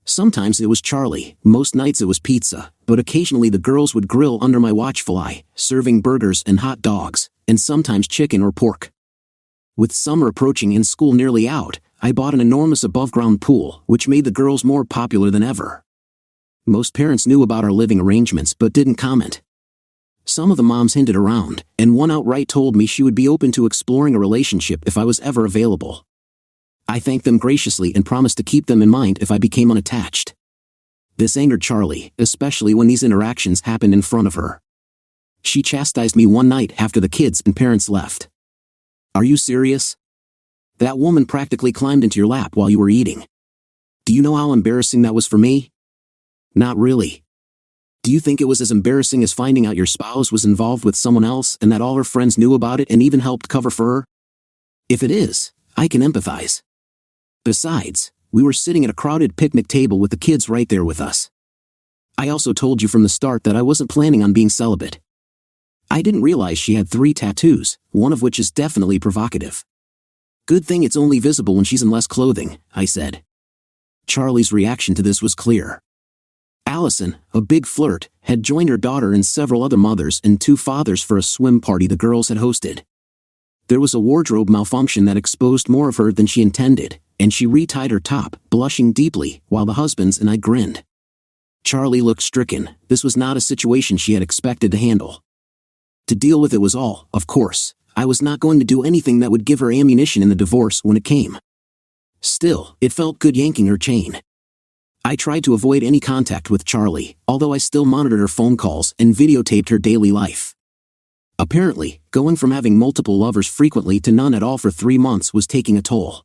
Sometimes it was Charlie, most nights it was pizza, but occasionally the girls would grill under my watchful eye, serving burgers and hot dogs, and sometimes chicken or pork. With summer approaching and school nearly out, I bought an enormous above-ground pool, which made the girls more popular than ever. Most parents knew about our living arrangements but didn't comment. Some of the moms hinted around, and one outright told me she would be open to exploring a relationship if I was ever available. I thanked them graciously and promised to keep them in mind if I became unattached. This angered Charlie, especially when these interactions happened in front of her. She chastised me one night after the kids and parents left. Are you serious? That woman practically climbed into your lap while you were eating. Do you know how embarrassing that was for me? Not really. Do you think it was as embarrassing as finding out your spouse was involved with someone else and that all her friends knew about it and even helped cover for her? If it is, I can empathize. Besides, we were sitting at a crowded picnic table with the kids right there with us. I also told you from the start that I wasn't planning on being celibate. I didn't realize she had 3 tattoos, one of which is definitely provocative. Good thing it's only visible when she's in less clothing, I said. Charlie's reaction to this was clear. Allison, a big flirt, had joined her daughter and several other mothers and 2 fathers for a swim party the girls had hosted. There was a wardrobe malfunction that exposed more of her than she intended, and she retied her top, blushing deeply, while the husbands and I grinned. Charlie looked stricken. This was not a situation she had expected to handle. To deal with it was all, of course. I was not going to do anything that would give her ammunition in the divorce when it came. Still, it felt good yanking her chain. I tried to avoid any contact with Charlie, although I still monitored her phone calls and videotaped her daily life. Apparently, going from having multiple lovers frequently to none at all for 3 months was taking a toll.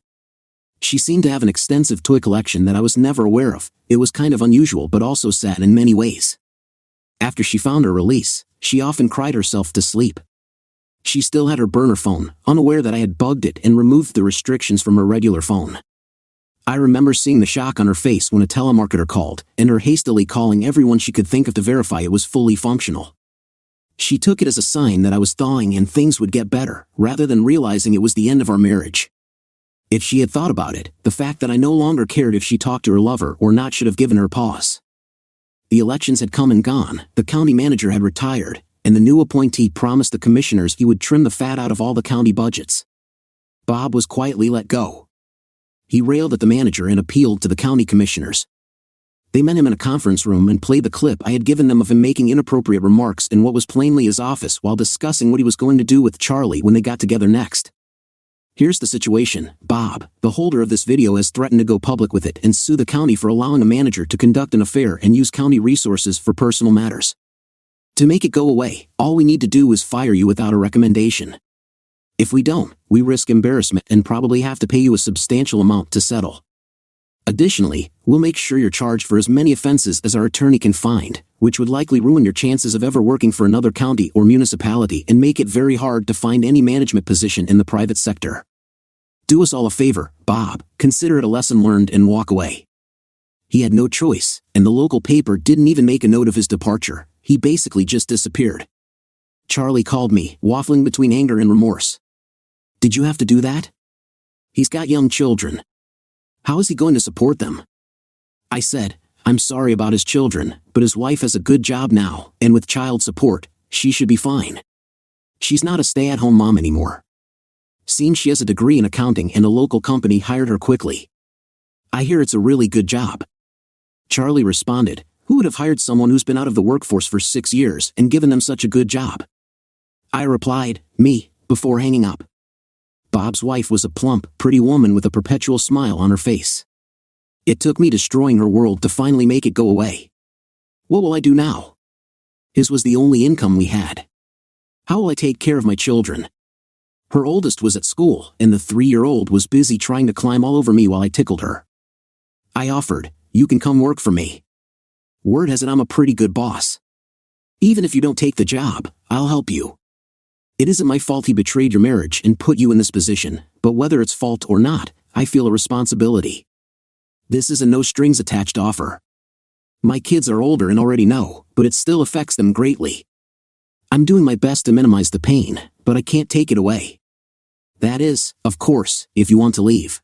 She seemed to have an extensive toy collection that I was never aware of. It was kind of unusual but also sad in many ways. After she found her release, she often cried herself to sleep. She still had her burner phone, unaware that I had bugged it and removed the restrictions from her regular phone. I remember seeing the shock on her face when a telemarketer called, and her hastily calling everyone she could think of to verify it was fully functional. She took it as a sign that I was thawing and things would get better, rather than realizing it was the end of our marriage. If she had thought about it, the fact that I no longer cared if she talked to her lover or not should have given her pause. The elections had come and gone, the county manager had retired, and the new appointee promised the commissioners he would trim the fat out of all the county budgets. Bob was quietly let go. He railed at the manager and appealed to the county commissioners. They met him in a conference room and played the clip I had given them of him making inappropriate remarks in what was plainly his office while discussing what he was going to do with Charlie when they got together next. Here's the situation. Bob, the holder of this video, has threatened to go public with it and sue the county for allowing a manager to conduct an affair and use county resources for personal matters. To make it go away, all we need to do is fire you without a recommendation. If we don't, we risk embarrassment and probably have to pay you a substantial amount to settle. Additionally, we'll make sure you're charged for as many offenses as our attorney can find, which would likely ruin your chances of ever working for another county or municipality and make it very hard to find any management position in the private sector. Do us all a favor, Bob, consider it a lesson learned and walk away. He had no choice, and the local paper didn't even make a note of his departure. He basically just disappeared. Charlie called me, waffling between anger and remorse. Did you have to do that? He's got young children. How is he going to support them? I said, I'm sorry about his children, but his wife has a good job now, and with child support, she should be fine. She's not a stay-at-home mom anymore. Seems she has a degree in accounting and a local company hired her quickly. I hear it's a really good job. Charlie responded, who would have hired someone who's been out of the workforce for 6 years and given them such a good job? I replied, me, before hanging up. Bob's wife was a plump, pretty woman with a perpetual smile on her face. It took me destroying her world to finally make it go away. What will I do now? His was the only income we had. How will I take care of my children? Her oldest was at school, and the 3-year-old was busy trying to climb all over me while I tickled her. I offered, you can come work for me. Word has it I'm a pretty good boss. Even if you don't take the job, I'll help you. It isn't my fault he betrayed your marriage and put you in this position, but whether it's fault or not, I feel a responsibility. This is a no-strings-attached offer. My kids are older and already know, but it still affects them greatly. I'm doing my best to minimize the pain, but I can't take it away. That is, of course, if you want to leave.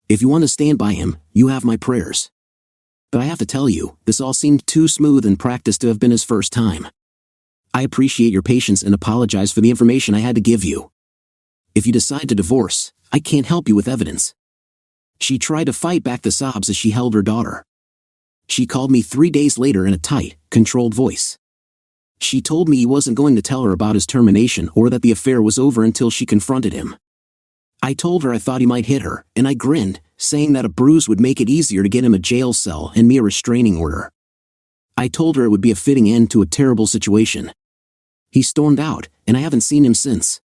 If you want to stand by him, you have my prayers. But I have to tell you, this all seemed too smooth in practice to have been his first time. I appreciate your patience and apologize for the information I had to give you. If you decide to divorce, I can't help you with evidence. She tried to fight back the sobs as she held her daughter. She called me 3 days later in a tight, controlled voice. She told me he wasn't going to tell her about his termination or that the affair was over until she confronted him. I told her I thought he might hit her, and I grinned, saying that a bruise would make it easier to get him a jail cell and me a restraining order. I told her it would be a fitting end to a terrible situation. He stormed out, and I haven't seen him since.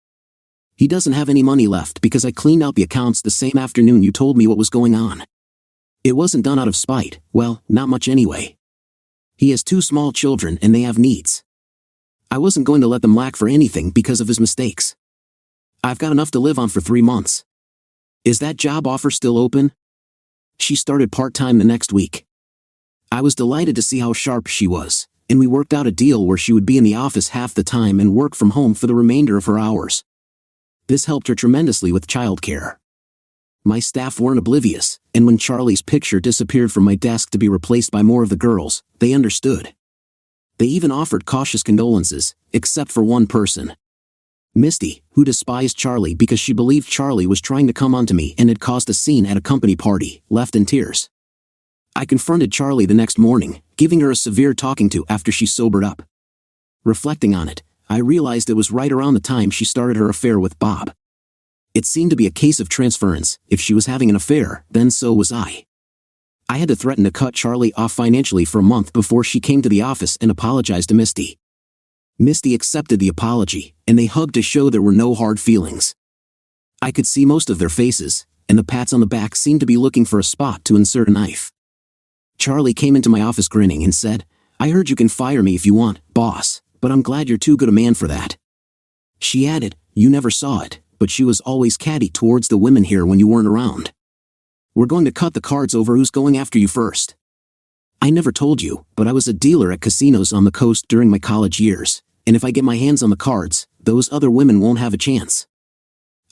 He doesn't have any money left because I cleaned out the accounts the same afternoon you told me what was going on. It wasn't done out of spite, well, not much anyway. He has 2 small children and they have needs. I wasn't going to let them lack for anything because of his mistakes. I've got enough to live on for 3 months. Is that job offer still open? She started part-time the next week. I was delighted to see how sharp she was, and we worked out a deal where she would be in the office half the time and work from home for the remainder of her hours. This helped her tremendously with childcare. My staff weren't oblivious, and when Charlie's picture disappeared from my desk to be replaced by more of the girls, they understood. They even offered cautious condolences, except for one person. Misty, who despised Charlie because she believed Charlie was trying to come onto me and had caused a scene at a company party, left in tears. I confronted Charlie the next morning, giving her a severe talking to after she sobered up. Reflecting on it, I realized it was right around the time she started her affair with Bob. It seemed to be a case of transference. If she was having an affair, then so was I. I had to threaten to cut Charlie off financially for a month before she came to the office and apologized to Misty. Misty accepted the apology, and they hugged to show there were no hard feelings. I could see most of their faces, and the pats on the back seemed to be looking for a spot to insert a knife. Charlie came into my office grinning and said, I heard you can fire me if you want, boss, but I'm glad you're too good a man for that. She added, you never saw it, but she was always catty towards the women here when you weren't around. We're going to cut the cards over who's going after you first. I never told you, but I was a dealer at casinos on the coast during my college years, and if I get my hands on the cards, those other women won't have a chance.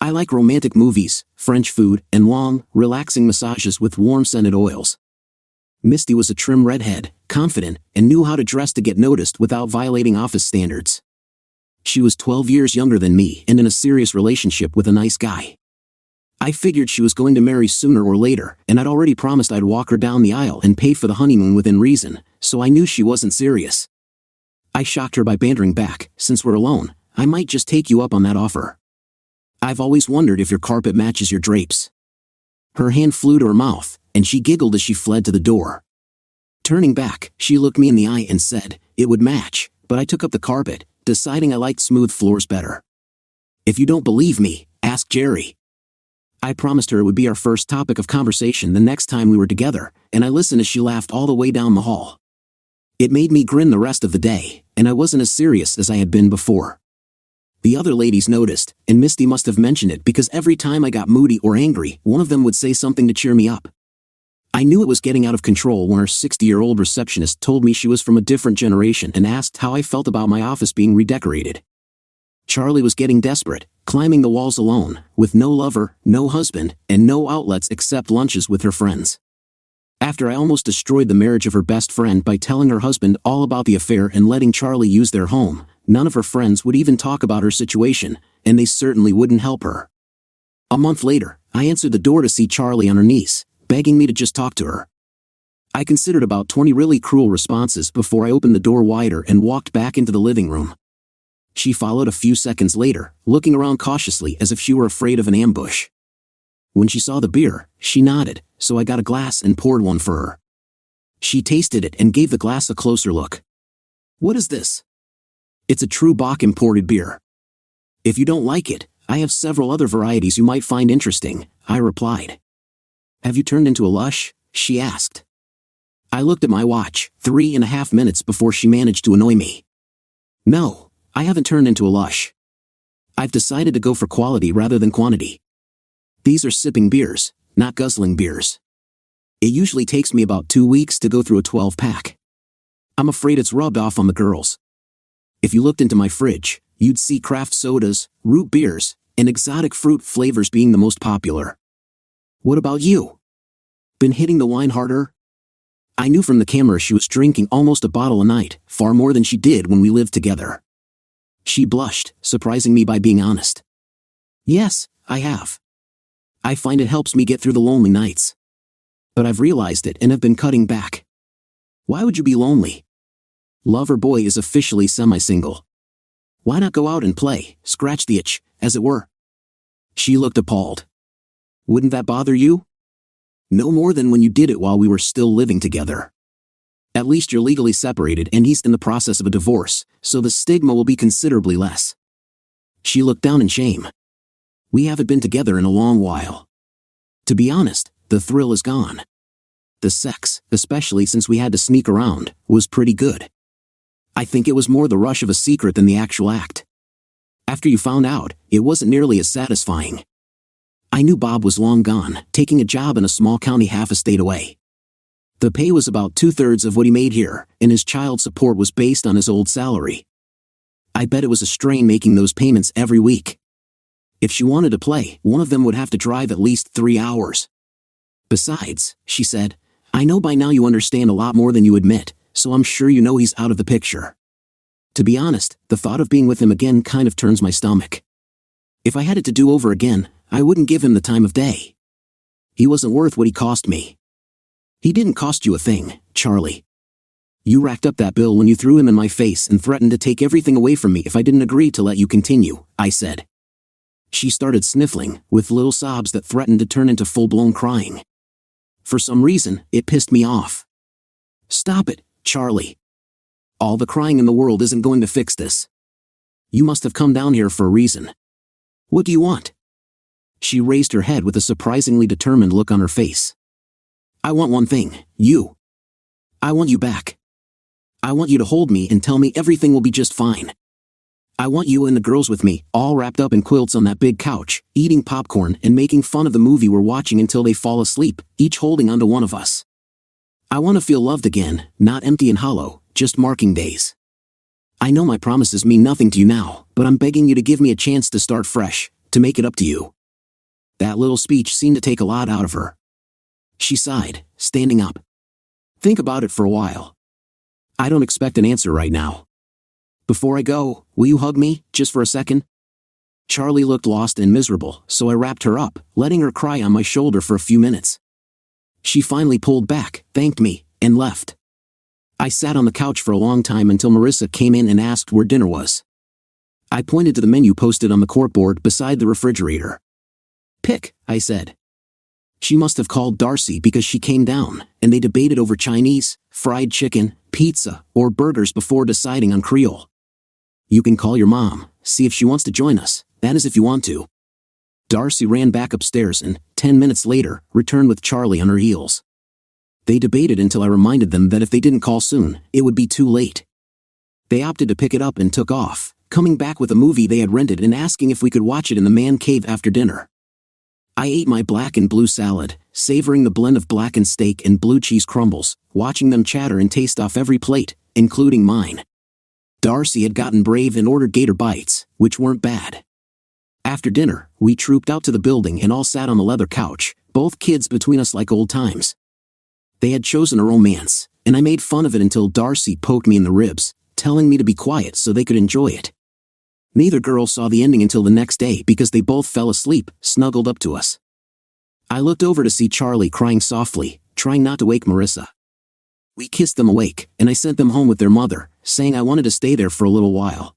I like romantic movies, French food, and long, relaxing massages with warm-scented oils. Misty was a trim redhead, confident, and knew how to dress to get noticed without violating office standards. She was 12 years younger than me and in a serious relationship with a nice guy. I figured she was going to marry sooner or later, and I'd already promised I'd walk her down the aisle and pay for the honeymoon within reason, so I knew she wasn't serious. I shocked her by bantering back, since we're alone, I might just take you up on that offer. I've always wondered if your carpet matches your drapes. Her hand flew to her mouth, and she giggled as she fled to the door. Turning back, she looked me in the eye and said, it would match, but I took up the carpet, deciding I liked smooth floors better. If you don't believe me, ask Jerry. I promised her it would be our first topic of conversation the next time we were together, and I listened as she laughed all the way down the hall. It made me grin the rest of the day, and I wasn't as serious as I had been before. The other ladies noticed, and Misty must have mentioned it because every time I got moody or angry, one of them would say something to cheer me up. I knew it was getting out of control when our 60-year-old receptionist told me she was from a different generation and asked how I felt about my office being redecorated. Charlie was getting desperate, climbing the walls alone, with no lover, no husband, and no outlets except lunches with her friends. After I almost destroyed the marriage of her best friend by telling her husband all about the affair and letting Charlie use their home, none of her friends would even talk about her situation, and they certainly wouldn't help her. A month later, I answered the door to see Charlie on her knees, begging me to just talk to her. I considered about 20 really cruel responses before I opened the door wider and walked back into the living room. She followed a few seconds later, looking around cautiously as if she were afraid of an ambush. When she saw the beer, she nodded, so I got a glass and poured one for her. She tasted it and gave the glass a closer look. "What is this?" "It's a true Bock imported beer. If you don't like it, I have several other varieties you might find interesting," I replied. "Have you turned into a lush?" she asked. I looked at my watch, 3.5 minutes before she managed to annoy me. "No, I haven't turned into a lush. I've decided to go for quality rather than quantity. These are sipping beers, not guzzling beers. It usually takes me about 2 weeks to go through a 12-pack. I'm afraid it's rubbed off on the girls. If you looked into my fridge, you'd see craft sodas, root beers, and exotic fruit flavors being the most popular. What about you? Been hitting the wine harder?" I knew from the camera she was drinking almost a bottle a night, far more than she did when we lived together. She blushed, surprising me by being honest. "Yes, I have. I find it helps me get through the lonely nights. But I've realized it and have been cutting back." "Why would you be lonely?" "Lover boy is officially semi-single. Why not go out and play, scratch the itch, as it were?" She looked appalled. "Wouldn't that bother you?" "No more than when you did it while we were still living together. At least you're legally separated and he's in the process of a divorce, so the stigma will be considerably less." She looked down in shame. "We haven't been together in a long while. To be honest, the thrill is gone. The sex, especially since we had to sneak around, was pretty good. I think it was more the rush of a secret than the actual act. After you found out, it wasn't nearly as satisfying. I knew Bob was long gone, taking a job in a small county half a state away. The pay was about 2/3 of what he made here, and his child support was based on his old salary. I bet it was a strain making those payments every week. If she wanted to play, one of them would have to drive at least 3 hours. Besides, she said, I know by now you understand a lot more than you admit, so I'm sure you know he's out of the picture. To be honest, the thought of being with him again kind of turns my stomach. If I had it to do over again, I wouldn't give him the time of day. He wasn't worth what he cost me. He didn't cost you a thing, Charlie. You racked up that bill when you threw him in my face and threatened to take everything away from me if I didn't agree to let you continue, I said. She started sniffling, with little sobs that threatened to turn into full-blown crying. For some reason, it pissed me off. Stop it, Charlie. All the crying in the world isn't going to fix this. You must have come down here for a reason. What do you want? She raised her head with a surprisingly determined look on her face. I want one thing, you. I want you back. I want you to hold me and tell me everything will be just fine. I want you and the girls with me, all wrapped up in quilts on that big couch, eating popcorn and making fun of the movie we're watching until they fall asleep, each holding onto one of us. I want to feel loved again, not empty and hollow, just marking days. I know my promises mean nothing to you now, but I'm begging you to give me a chance to start fresh, to make it up to you. That little speech seemed to take a lot out of her. She sighed, standing up. Think about it for a while. I don't expect an answer right now. Before I go, will you hug me, just for a second? Charlie looked lost and miserable, so I wrapped her up, letting her cry on my shoulder for a few minutes. She finally pulled back, thanked me, and left. I sat on the couch for a long time until Marissa came in and asked where dinner was. I pointed to the menu posted on the corkboard beside the refrigerator. Pick, I said. She must have called Darcy because she came down, and they debated over Chinese, fried chicken, pizza, or burgers before deciding on Creole. You can call your mom, see if she wants to join us, That is if you want to. Darcy ran back upstairs and, 10 minutes later, returned with Charlie on her heels. They debated until I reminded them that if they didn't call soon, it would be too late. They opted to pick it up and took off, coming back with a movie they had rented and asking if we could watch it in the man cave after dinner. I ate my black and blue salad, savoring the blend of blackened steak and blue cheese crumbles, watching them chatter and taste off every plate, including mine. Darcy had gotten brave and ordered gator bites, which weren't bad. After dinner, we trooped out to the building and all sat on the leather couch, both kids between us like old times. They had chosen a romance, and I made fun of it until Darcy poked me in the ribs, telling me to be quiet so they could enjoy it. Neither girl saw the ending until the next day because they both fell asleep, snuggled up to us. I looked over to see Charlie crying softly, trying not to wake Marissa. We kissed them awake, and I sent them home with their mother, saying I wanted to stay there for a little while.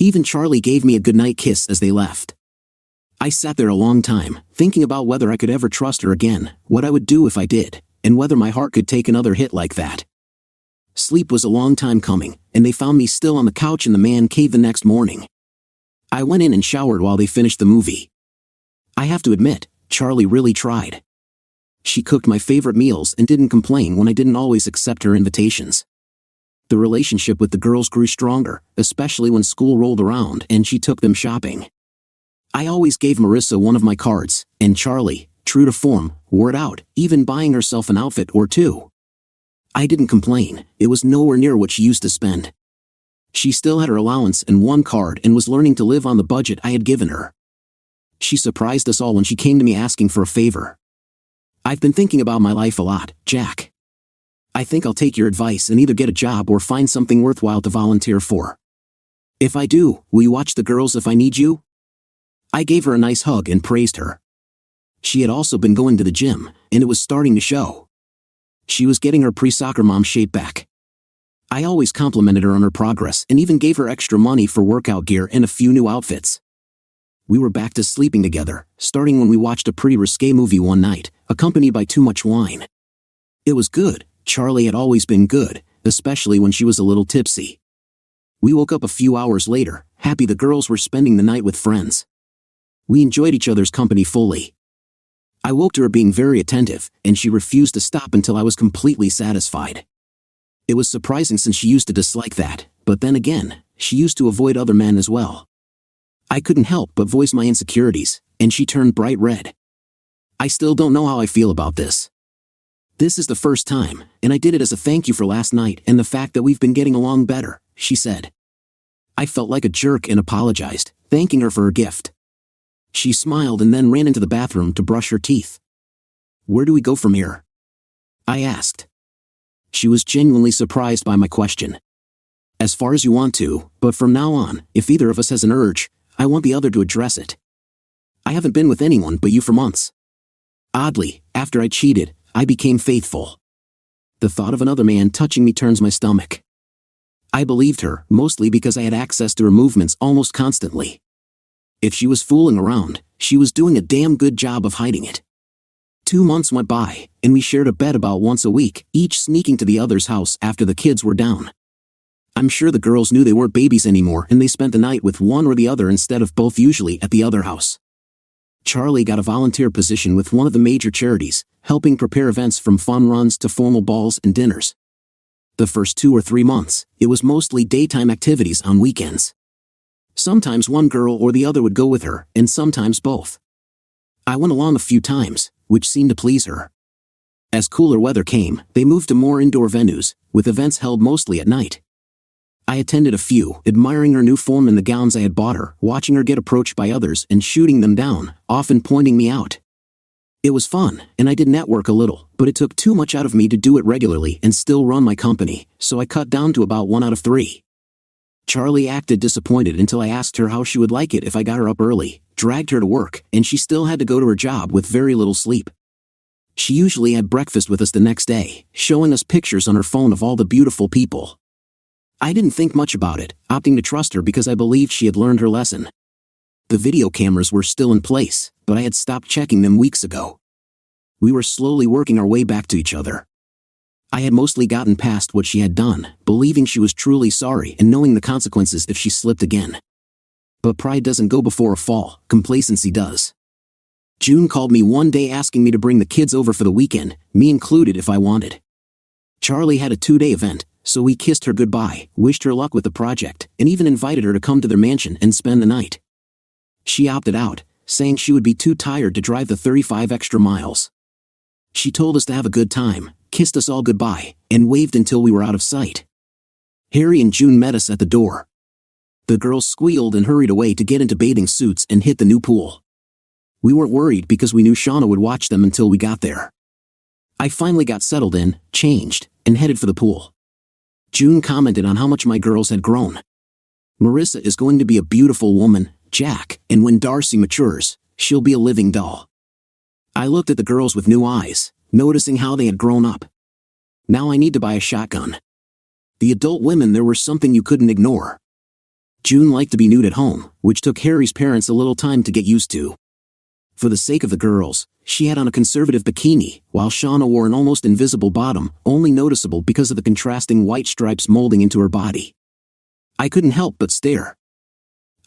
Even Charlie gave me a goodnight kiss as they left. I sat there a long time, thinking about whether I could ever trust her again, what I would do if I did, and whether my heart could take another hit like that. Sleep was a long time coming, and they found me still on the couch in the man cave the next morning. I went in and showered while they finished the movie. I have to admit, Charlie really tried. She cooked my favorite meals and didn't complain when I didn't always accept her invitations. The relationship with the girls grew stronger, especially when school rolled around and she took them shopping. I always gave Marissa one of my cards, and Charlie, true to form, wore it out, even buying herself an outfit or two. I didn't complain, it was nowhere near what she used to spend. She still had her allowance and one card and was learning to live on the budget I had given her. She surprised us all when she came to me asking for a favor. I've been thinking about my life a lot, Jack. I think I'll take your advice and either get a job or find something worthwhile to volunteer for. If I do, will you watch the girls if I need you? I gave her a nice hug and praised her. She had also been going to the gym, and it was starting to show. She was getting her pre-soccer mom shape back. I always complimented her on her progress and even gave her extra money for workout gear and a few new outfits. We were back to sleeping together, starting when we watched a pretty risque movie one night, accompanied by too much wine. It was good. Charlie had always been good, especially when she was a little tipsy. We woke up a few hours later, happy the girls were spending the night with friends. We enjoyed each other's company fully. I woke to her being very attentive, and she refused to stop until I was completely satisfied. It was surprising since she used to dislike that, but then again, she used to avoid other men as well. I couldn't help but voice my insecurities, and she turned bright red. I still don't know how I feel about this. This is the first time, and I did it as a thank you for last night and the fact that we've been getting along better, she said. I felt like a jerk and apologized, thanking her for her gift. She smiled and then ran into the bathroom to brush her teeth. Where do we go from here? I asked. She was genuinely surprised by my question. As far as you want to, but from now on, if either of us has an urge, I want the other to address it. I haven't been with anyone but you for months. Oddly, after I cheated, I became faithful. The thought of another man touching me turns my stomach. I believed her, mostly because I had access to her movements almost constantly. If she was fooling around, she was doing a damn good job of hiding it. 2 months went by, and we shared a bed about once a week, each sneaking to the other's house after the kids were down. I'm sure the girls knew they weren't babies anymore and they spent the night with one or the other instead of both, usually at the other house. Charlie got a volunteer position with one of the major charities, helping prepare events from fun runs to formal balls and dinners. The first 2 or 3 months, it was mostly daytime activities on weekends. Sometimes one girl or the other would go with her, and sometimes both. I went along a few times, which seemed to please her. As cooler weather came, they moved to more indoor venues, with events held mostly at night. I attended a few, admiring her new form and the gowns I had bought her, watching her get approached by others and shooting them down, often pointing me out. It was fun, and I did network a little, but it took too much out of me to do it regularly and still run my company, so I cut down to about 1 out of 3. Charlie acted disappointed until I asked her how she would like it if I got her up early, dragged her to work, and she still had to go to her job with very little sleep. She usually had breakfast with us the next day, showing us pictures on her phone of all the beautiful people. I didn't think much about it, opting to trust her because I believed she had learned her lesson. The video cameras were still in place, but I had stopped checking them weeks ago. We were slowly working our way back to each other. I had mostly gotten past what she had done, believing she was truly sorry and knowing the consequences if she slipped again. But pride doesn't go before a fall, complacency does. June called me one day asking me to bring the kids over for the weekend, me included if I wanted. Charlie had a 2-day event, so we kissed her goodbye, wished her luck with the project, and even invited her to come to their mansion and spend the night. She opted out, saying she would be too tired to drive the 35 extra miles. She told us to have a good time, kissed us all goodbye, and waved until we were out of sight. Harry and June met us at the door. The girls squealed and hurried away to get into bathing suits and hit the new pool. We weren't worried because we knew Shauna would watch them until we got there. I finally got settled in, changed, and headed for the pool. June commented on how much my girls had grown. Marissa is going to be a beautiful woman, Jack, and when Darcy matures, she'll be a living doll. I looked at the girls with new eyes, noticing how they had grown up. Now I need to buy a shotgun. The adult women there were something you couldn't ignore. June liked to be nude at home, which took Harry's parents a little time to get used to. For the sake of the girls, she had on a conservative bikini, while Shauna wore an almost invisible bottom, only noticeable because of the contrasting white stripes molding into her body. I couldn't help but stare.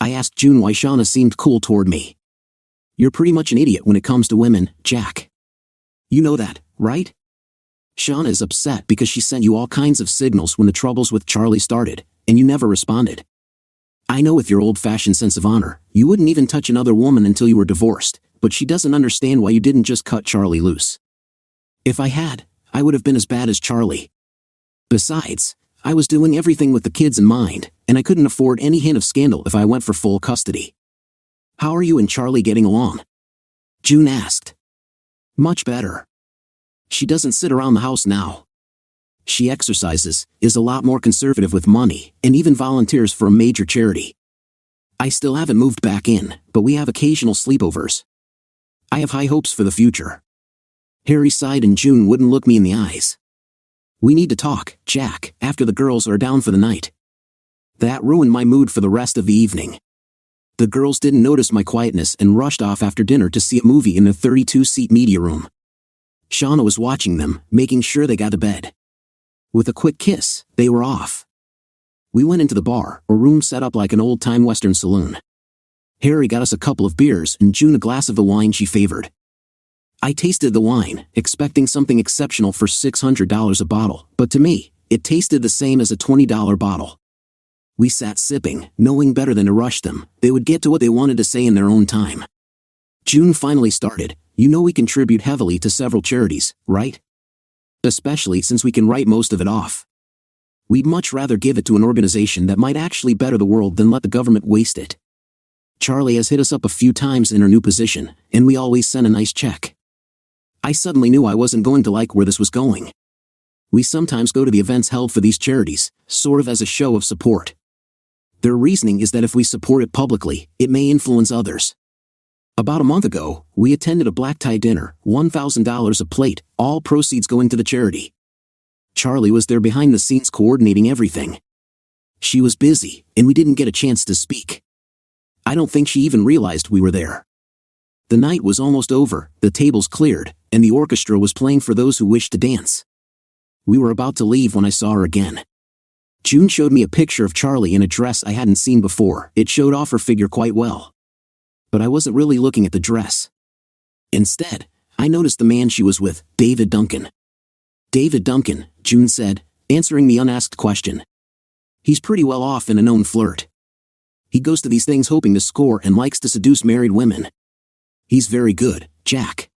I asked June why Shauna seemed cool toward me. You're pretty much an idiot when it comes to women, Jack. You know that, right? Shauna is upset because she sent you all kinds of signals when the troubles with Charlie started, and you never responded. I know with your old-fashioned sense of honor, you wouldn't even touch another woman until you were divorced, but she doesn't understand why you didn't just cut Charlie loose. If I had, I would have been as bad as Charlie. Besides, I was doing everything with the kids in mind, and I couldn't afford any hint of scandal if I went for full custody. How are you and Charlie getting along? June asked. Much better. She doesn't sit around the house now. She exercises, is a lot more conservative with money, and even volunteers for a major charity. I still haven't moved back in, but we have occasional sleepovers. I have high hopes for the future. Harry sighed and June wouldn't look me in the eyes. We need to talk, Jack, after the girls are down for the night. That ruined my mood for the rest of the evening. The girls didn't notice my quietness and rushed off after dinner to see a movie in the 32-seat media room. Shauna was watching them, making sure they got to bed. With a quick kiss, they were off. We went into the bar, a room set up like an old-time Western saloon. Harry got us a couple of beers and June a glass of the wine she favored. I tasted the wine, expecting something exceptional for $600 a bottle, but to me, it tasted the same as a $20 bottle. We sat sipping, knowing better than to rush them. They would get to what they wanted to say in their own time. June finally started. You know we contribute heavily to several charities, right? Especially since we can write most of it off. We'd much rather give it to an organization that might actually better the world than let the government waste it. Charlie has hit us up a few times in her new position, and we always send a nice check. I suddenly knew I wasn't going to like where this was going. We sometimes go to the events held for these charities, sort of as a show of support. Their reasoning is that if we support it publicly, it may influence others. About a month ago, we attended a black tie dinner, $1,000 a plate, all proceeds going to the charity. Charlie was there behind the scenes coordinating everything. She was busy, and we didn't get a chance to speak. I don't think she even realized we were there. The night was almost over, the tables cleared, and the orchestra was playing for those who wished to dance. We were about to leave when I saw her again. June showed me a picture of Charlie in a dress I hadn't seen before. It showed off her figure quite well. But I wasn't really looking at the dress. Instead, I noticed the man she was with, David Duncan. David Duncan, June said, answering the unasked question. He's pretty well off and a known flirt. He goes to these things hoping to score and likes to seduce married women. He's very good, Jack.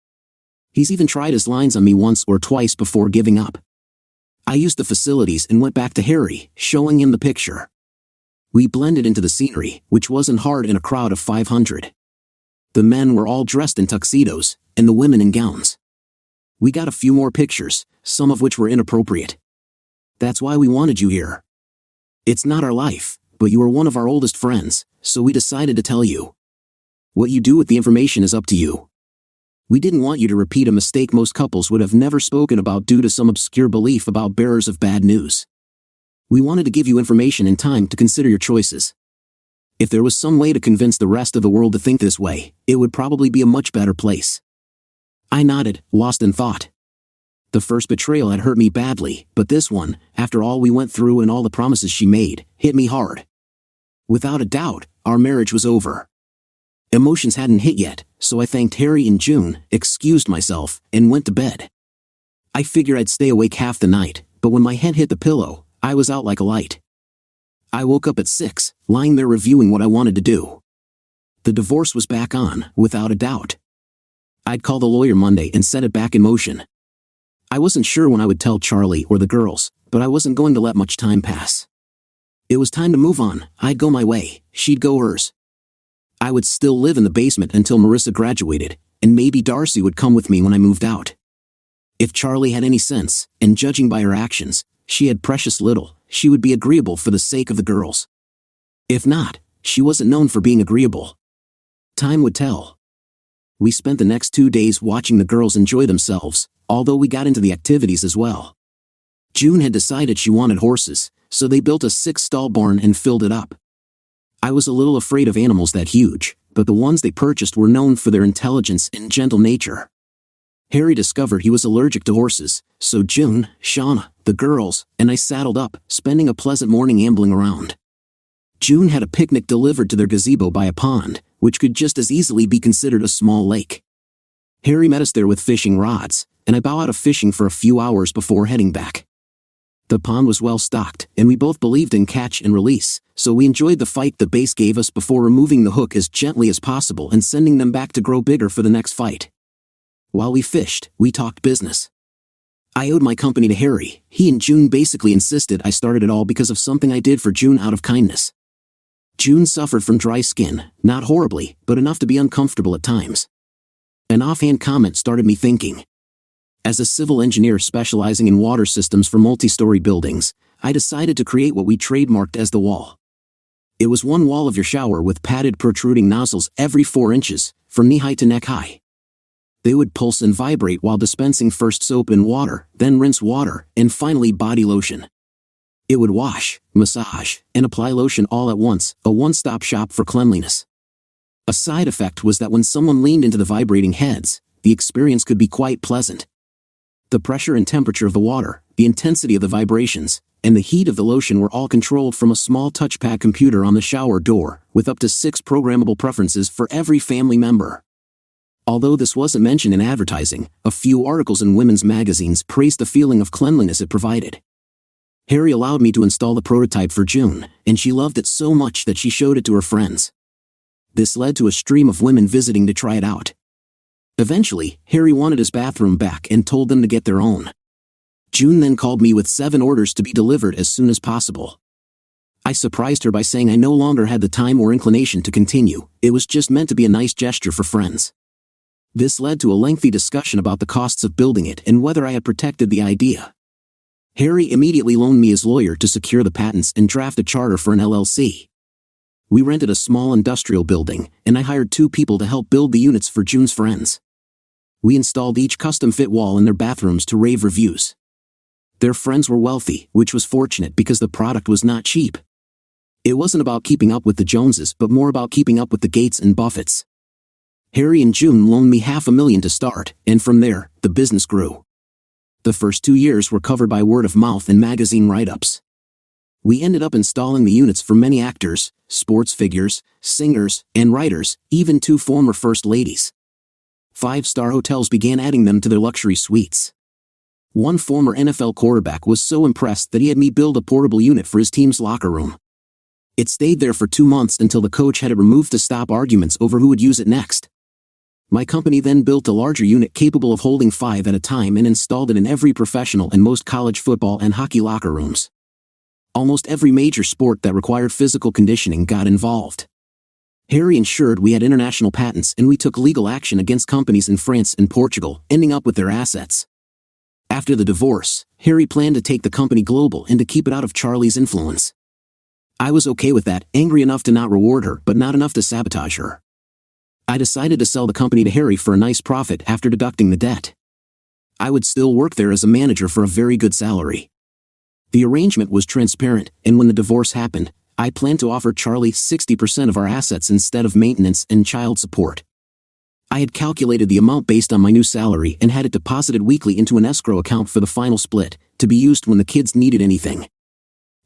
He's even tried his lines on me once or twice before giving up. I used the facilities and went back to Harry, showing him the picture. We blended into the scenery, which wasn't hard in a crowd of 500. The men were all dressed in tuxedos, and the women in gowns. We got a few more pictures, some of which were inappropriate. That's why we wanted you here. It's not our life, but you are one of our oldest friends, so we decided to tell you. What you do with the information is up to you. We didn't want you to repeat a mistake most couples would have never spoken about due to some obscure belief about bearers of bad news. We wanted to give you information in time to consider your choices. If there was some way to convince the rest of the world to think this way, it would probably be a much better place. I nodded, lost in thought. The first betrayal had hurt me badly, but this one, after all we went through and all the promises she made, hit me hard. Without a doubt, our marriage was over. Emotions hadn't hit yet, so I thanked Harry and June, excused myself, and went to bed. I figured I'd stay awake half the night, but when my head hit the pillow, I was out like a light. I woke up at 6, lying there reviewing what I wanted to do. The divorce was back on, without a doubt. I'd call the lawyer Monday and set it back in motion. I wasn't sure when I would tell Charlie or the girls, but I wasn't going to let much time pass. It was time to move on. I'd go my way, she'd go hers. I would still live in the basement until Marissa graduated, and maybe Darcy would come with me when I moved out. If Charlie had any sense, and judging by her actions, she had precious little, she would be agreeable for the sake of the girls. If not, she wasn't known for being agreeable. Time would tell. We spent the next 2 days watching the girls enjoy themselves, although we got into the activities as well. June had decided she wanted horses, so they built a 6-stall barn and filled it up. I was a little afraid of animals that huge, but the ones they purchased were known for their intelligence and gentle nature. Harry discovered he was allergic to horses, so June, Shauna, the girls, and I saddled up, spending a pleasant morning ambling around. June had a picnic delivered to their gazebo by a pond, which could just as easily be considered a small lake. Harry met us there with fishing rods, and I bowed out of fishing for a few hours before heading back. The pond was well stocked, and we both believed in catch and release, so we enjoyed the fight the base gave us before removing the hook as gently as possible and sending them back to grow bigger for the next fight. While we fished, we talked business. I owed my company to Harry. He and June basically insisted I started it all because of something I did for June out of kindness. June suffered from dry skin, not horribly, but enough to be uncomfortable at times. An offhand comment started me thinking. As a civil engineer specializing in water systems for multi-story buildings, I decided to create what we trademarked as the wall. It was one wall of your shower with padded protruding nozzles every 4 inches, from knee-high to neck-high. They would pulse and vibrate while dispensing first soap and water, then rinse water, and finally body lotion. It would wash, massage, and apply lotion all at once, a one-stop shop for cleanliness. A side effect was that when someone leaned into the vibrating heads, the experience could be quite pleasant. The pressure and temperature of the water, the intensity of the vibrations, and the heat of the lotion were all controlled from a small touchpad computer on the shower door, with up to 6 programmable preferences for every family member. Although this wasn't mentioned in advertising, a few articles in women's magazines praised the feeling of cleanliness it provided. Harry allowed me to install the prototype for June, and she loved it so much that she showed it to her friends. This led to a stream of women visiting to try it out. Eventually, Harry wanted his bathroom back and told them to get their own. June then called me with 7 orders to be delivered as soon as possible. I surprised her by saying I no longer had the time or inclination to continue, it was just meant to be a nice gesture for friends. This led to a lengthy discussion about the costs of building it and whether I had protected the idea. Harry immediately loaned me his lawyer to secure the patents and draft a charter for an LLC. We rented a small industrial building, and I hired 2 people to help build the units for June's friends. We installed each custom-fit wall in their bathrooms to rave reviews. Their friends were wealthy, which was fortunate because the product was not cheap. It wasn't about keeping up with the Joneses but more about keeping up with the Gates and Buffetts. Harry and June loaned me $500,000 to start, and from there, the business grew. The first 2 years were covered by word of mouth and magazine write-ups. We ended up installing the units for many actors, sports figures, singers, and writers, even 2 former first ladies. 5-star hotels began adding them to their luxury suites. One former NFL quarterback was so impressed that he had me build a portable unit for his team's locker room. It stayed there for 2 months until the coach had it removed to stop arguments over who would use it next. My company then built a larger unit capable of holding 5 at a time and installed it in every professional and most college football and hockey locker rooms. Almost every major sport that required physical conditioning got involved. Harry ensured we had international patents and we took legal action against companies in France and Portugal, ending up with their assets. After the divorce, Harry planned to take the company global and to keep it out of Charlie's influence. I was okay with that, angry enough to not reward her but not enough to sabotage her. I decided to sell the company to Harry for a nice profit after deducting the debt. I would still work there as a manager for a very good salary. The arrangement was transparent, and when the divorce happened, I planned to offer Charlie 60% of our assets instead of maintenance and child support. I had calculated the amount based on my new salary and had it deposited weekly into an escrow account for the final split, to be used when the kids needed anything.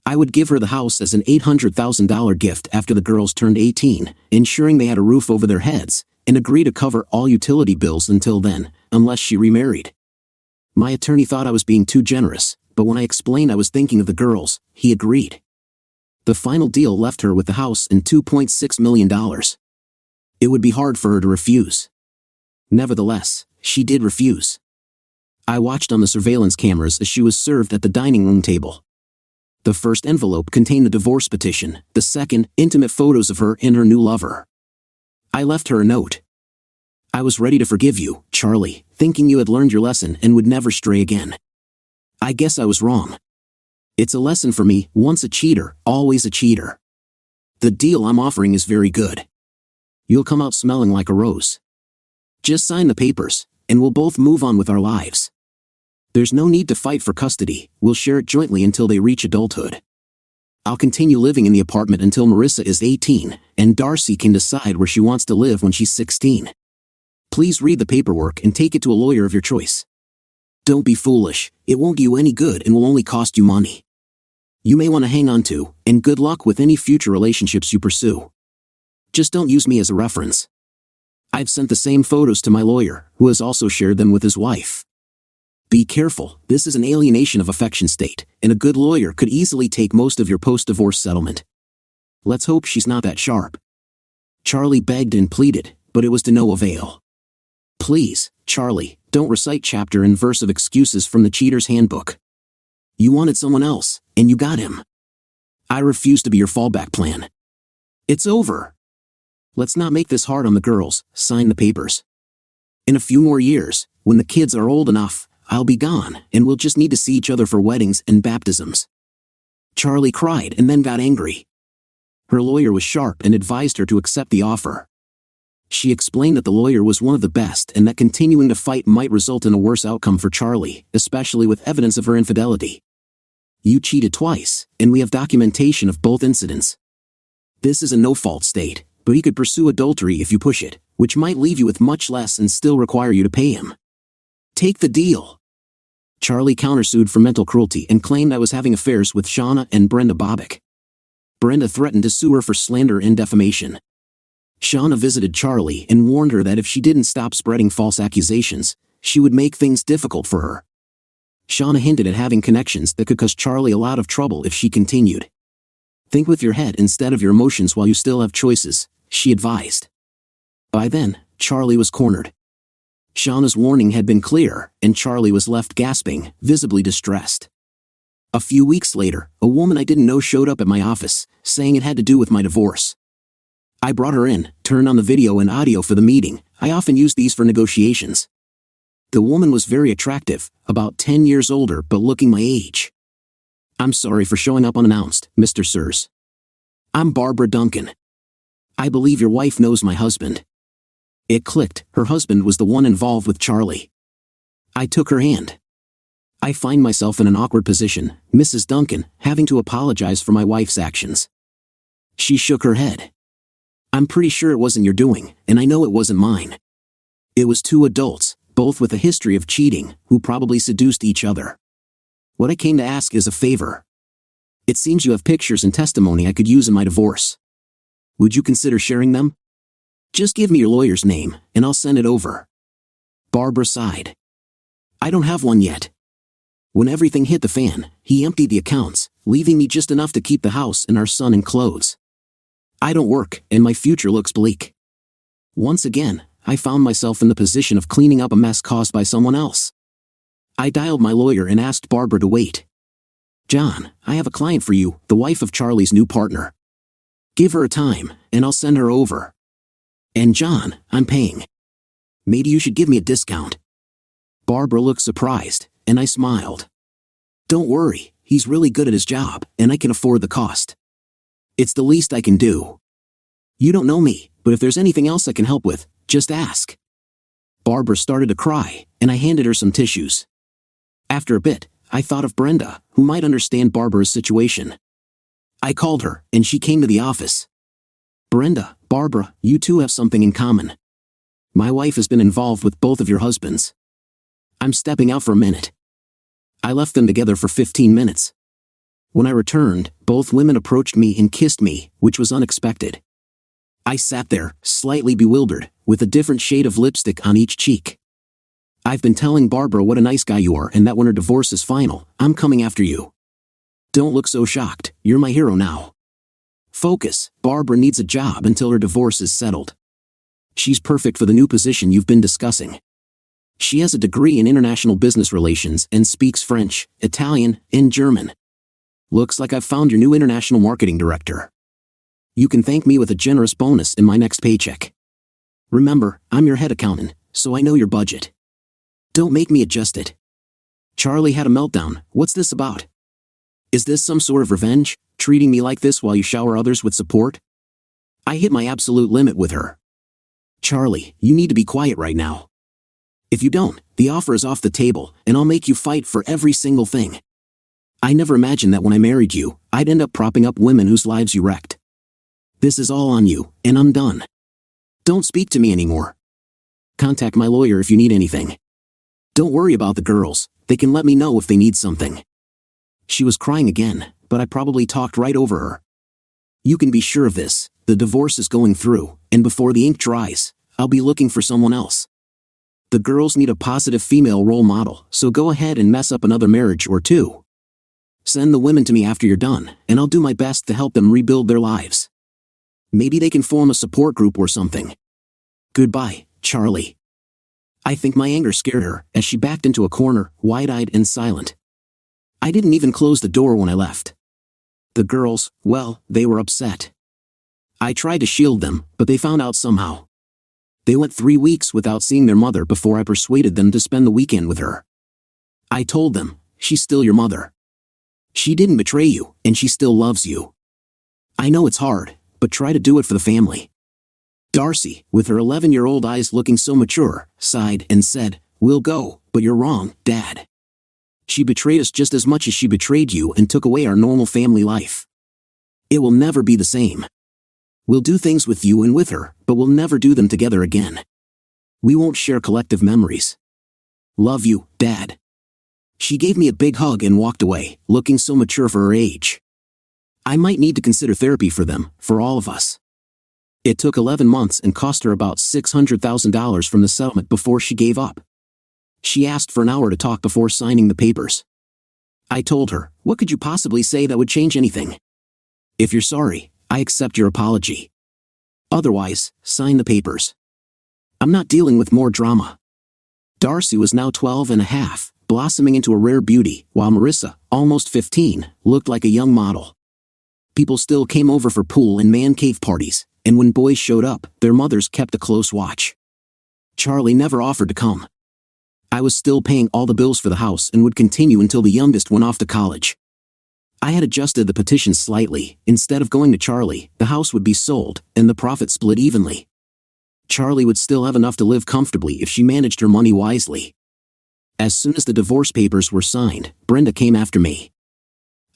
I would give her the house as an $800,000 gift after the girls turned 18, ensuring they had a roof over their heads, and agree to cover all utility bills until then, unless she remarried. My attorney thought I was being too generous, but when I explained I was thinking of the girls, he agreed. The final deal left her with the house and $2.6 million. It would be hard for her to refuse. Nevertheless, she did refuse. I watched on the surveillance cameras as she was served at the dining room table. The first envelope contained the divorce petition, the second, intimate photos of her and her new lover. I left her a note. I was ready to forgive you, Charlie, thinking you had learned your lesson and would never stray again. I guess I was wrong. It's a lesson for me, once a cheater, always a cheater. The deal I'm offering is very good. You'll come out smelling like a rose. Just sign the papers, and we'll both move on with our lives. There's no need to fight for custody, we'll share it jointly until they reach adulthood. I'll continue living in the apartment until Marissa is 18, and Darcy can decide where she wants to live when she's 16. Please read the paperwork and take it to a lawyer of your choice. Don't be foolish, it won't do you any good and will only cost you money. You may want to hang on to, and good luck with any future relationships you pursue. Just don't use me as a reference. I've sent the same photos to my lawyer, who has also shared them with his wife. Be careful, this is an alienation of affection state, and a good lawyer could easily take most of your post-divorce settlement. Let's hope she's not that sharp. Charlie begged and pleaded, but it was to no avail. Please, Charlie, don't recite chapter and verse of excuses from the cheater's handbook. You wanted someone else, and you got him. I refuse to be your fallback plan. It's over. Let's not make this hard on the girls, sign the papers. In a few more years, when the kids are old enough, I'll be gone, and we'll just need to see each other for weddings and baptisms. Charlie cried and then got angry. Her lawyer was sharp and advised her to accept the offer. She explained that the lawyer was one of the best and that continuing to fight might result in a worse outcome for Charlie, especially with evidence of her infidelity. You cheated twice, and we have documentation of both incidents. This is a no-fault state, but he could pursue adultery if you push it, which might leave you with much less and still require you to pay him. Take the deal. Charlie countersued for mental cruelty and claimed I was having affairs with Shauna and Brenda Bobick. Brenda threatened to sue her for slander and defamation. Shauna visited Charlie and warned her that if she didn't stop spreading false accusations, she would make things difficult for her. Shauna hinted at having connections that could cause Charlie a lot of trouble if she continued. Think with your head instead of your emotions while you still have choices, she advised. By then, Charlie was cornered. Shauna's warning had been clear, and Charlie was left gasping, visibly distressed. A few weeks later, a woman I didn't know showed up at my office, saying it had to do with my divorce. I brought her in, turned on the video and audio for the meeting. I often use these for negotiations. The woman was very attractive, about 10 years older but looking my age. I'm sorry for showing up unannounced, Mr. Sears. I'm Barbara Duncan. I believe your wife knows my husband. It clicked, her husband was the one involved with Charlie. I took her hand. I find myself in an awkward position, Mrs. Duncan, having to apologize for my wife's actions. She shook her head. I'm pretty sure it wasn't your doing, and I know it wasn't mine. It was two adults, both with a history of cheating, who probably seduced each other. What I came to ask is a favor. It seems you have pictures and testimony I could use in my divorce. Would you consider sharing them? Just give me your lawyer's name, and I'll send it over. Barbara sighed. I don't have one yet. When everything hit the fan, he emptied the accounts, leaving me just enough to keep the house and our son in clothes. I don't work, and my future looks bleak. Once again, I found myself in the position of cleaning up a mess caused by someone else. I dialed my lawyer and asked Barbara to wait. John, I have a client for you, the wife of Charlie's new partner. Give her a time, and I'll send her over. And John, I'm paying. Maybe you should give me a discount. Barbara looked surprised, and I smiled. Don't worry, he's really good at his job, and I can afford the cost. It's the least I can do. You don't know me, but if there's anything else I can help with, just ask. Barbara started to cry, and I handed her some tissues. After a bit, I thought of Brenda, who might understand Barbara's situation. I called her, and she came to the office. Brenda, Barbara, you two have something in common. My wife has been involved with both of your husbands. I'm stepping out for a minute. I left them together for 15 minutes. When I returned, both women approached me and kissed me, which was unexpected. I sat there, slightly bewildered, with a different shade of lipstick on each cheek. I've been telling Barbara what a nice guy you are and that when her divorce is final, I'm coming after you. Don't look so shocked, you're my hero now. Focus, Barbara needs a job until her divorce is settled. She's perfect for the new position you've been discussing. She has a degree in international business relations and speaks French, Italian, and German. Looks like I've found your new international marketing director. You can thank me with a generous bonus in my next paycheck. Remember, I'm your head accountant, so I know your budget. Don't make me adjust it. Charlie had a meltdown. What's this about? Is this some sort of revenge, treating me like this while you shower others with support? I hit my absolute limit with her. Charlie, you need to be quiet right now. If you don't, the offer is off the table, and I'll make you fight for every single thing. I never imagined that when I married you, I'd end up propping up women whose lives you wrecked. This is all on you, and I'm done. Don't speak to me anymore. Contact my lawyer if you need anything. Don't worry about the girls, they can let me know if they need something. She was crying again, but I probably talked right over her. You can be sure of this, the divorce is going through, and before the ink dries, I'll be looking for someone else. The girls need a positive female role model, so go ahead and mess up another marriage or two. Send the women to me after you're done, and I'll do my best to help them rebuild their lives. Maybe they can form a support group or something. Goodbye, Charlie. I think my anger scared her, as she backed into a corner, wide-eyed and silent. I didn't even close the door when I left. The girls, well, they were upset. I tried to shield them, but they found out somehow. They went 3 weeks without seeing their mother before I persuaded them to spend the weekend with her. I told them, she's still your mother. She didn't betray you, and she still loves you. I know it's hard, but try to do it for the family. Darcy, with her 11-year-old eyes looking so mature, sighed and said, We'll go, but you're wrong, Dad. She betrayed us just as much as she betrayed you and took away our normal family life. It will never be the same. We'll do things with you and with her, but we'll never do them together again. We won't share collective memories. Love you, Dad. She gave me a big hug and walked away, looking so mature for her age. I might need to consider therapy for them, for all of us. It took 11 months and cost her about $600,000 from the settlement before she gave up. She asked for an hour to talk before signing the papers. I told her, what could you possibly say that would change anything? If you're sorry, I accept your apology. Otherwise, sign the papers. I'm not dealing with more drama. Darcy was now 12 and a half, blossoming into a rare beauty, while Marissa, almost 15, looked like a young model. People still came over for pool and man cave parties, and when boys showed up, their mothers kept a close watch. Charlie never offered to come. I was still paying all the bills for the house and would continue until the youngest went off to college. I had adjusted the petition slightly. Instead of going to Charlie, the house would be sold, and the profit split evenly. Charlie would still have enough to live comfortably if she managed her money wisely. As soon as the divorce papers were signed, Brenda came after me.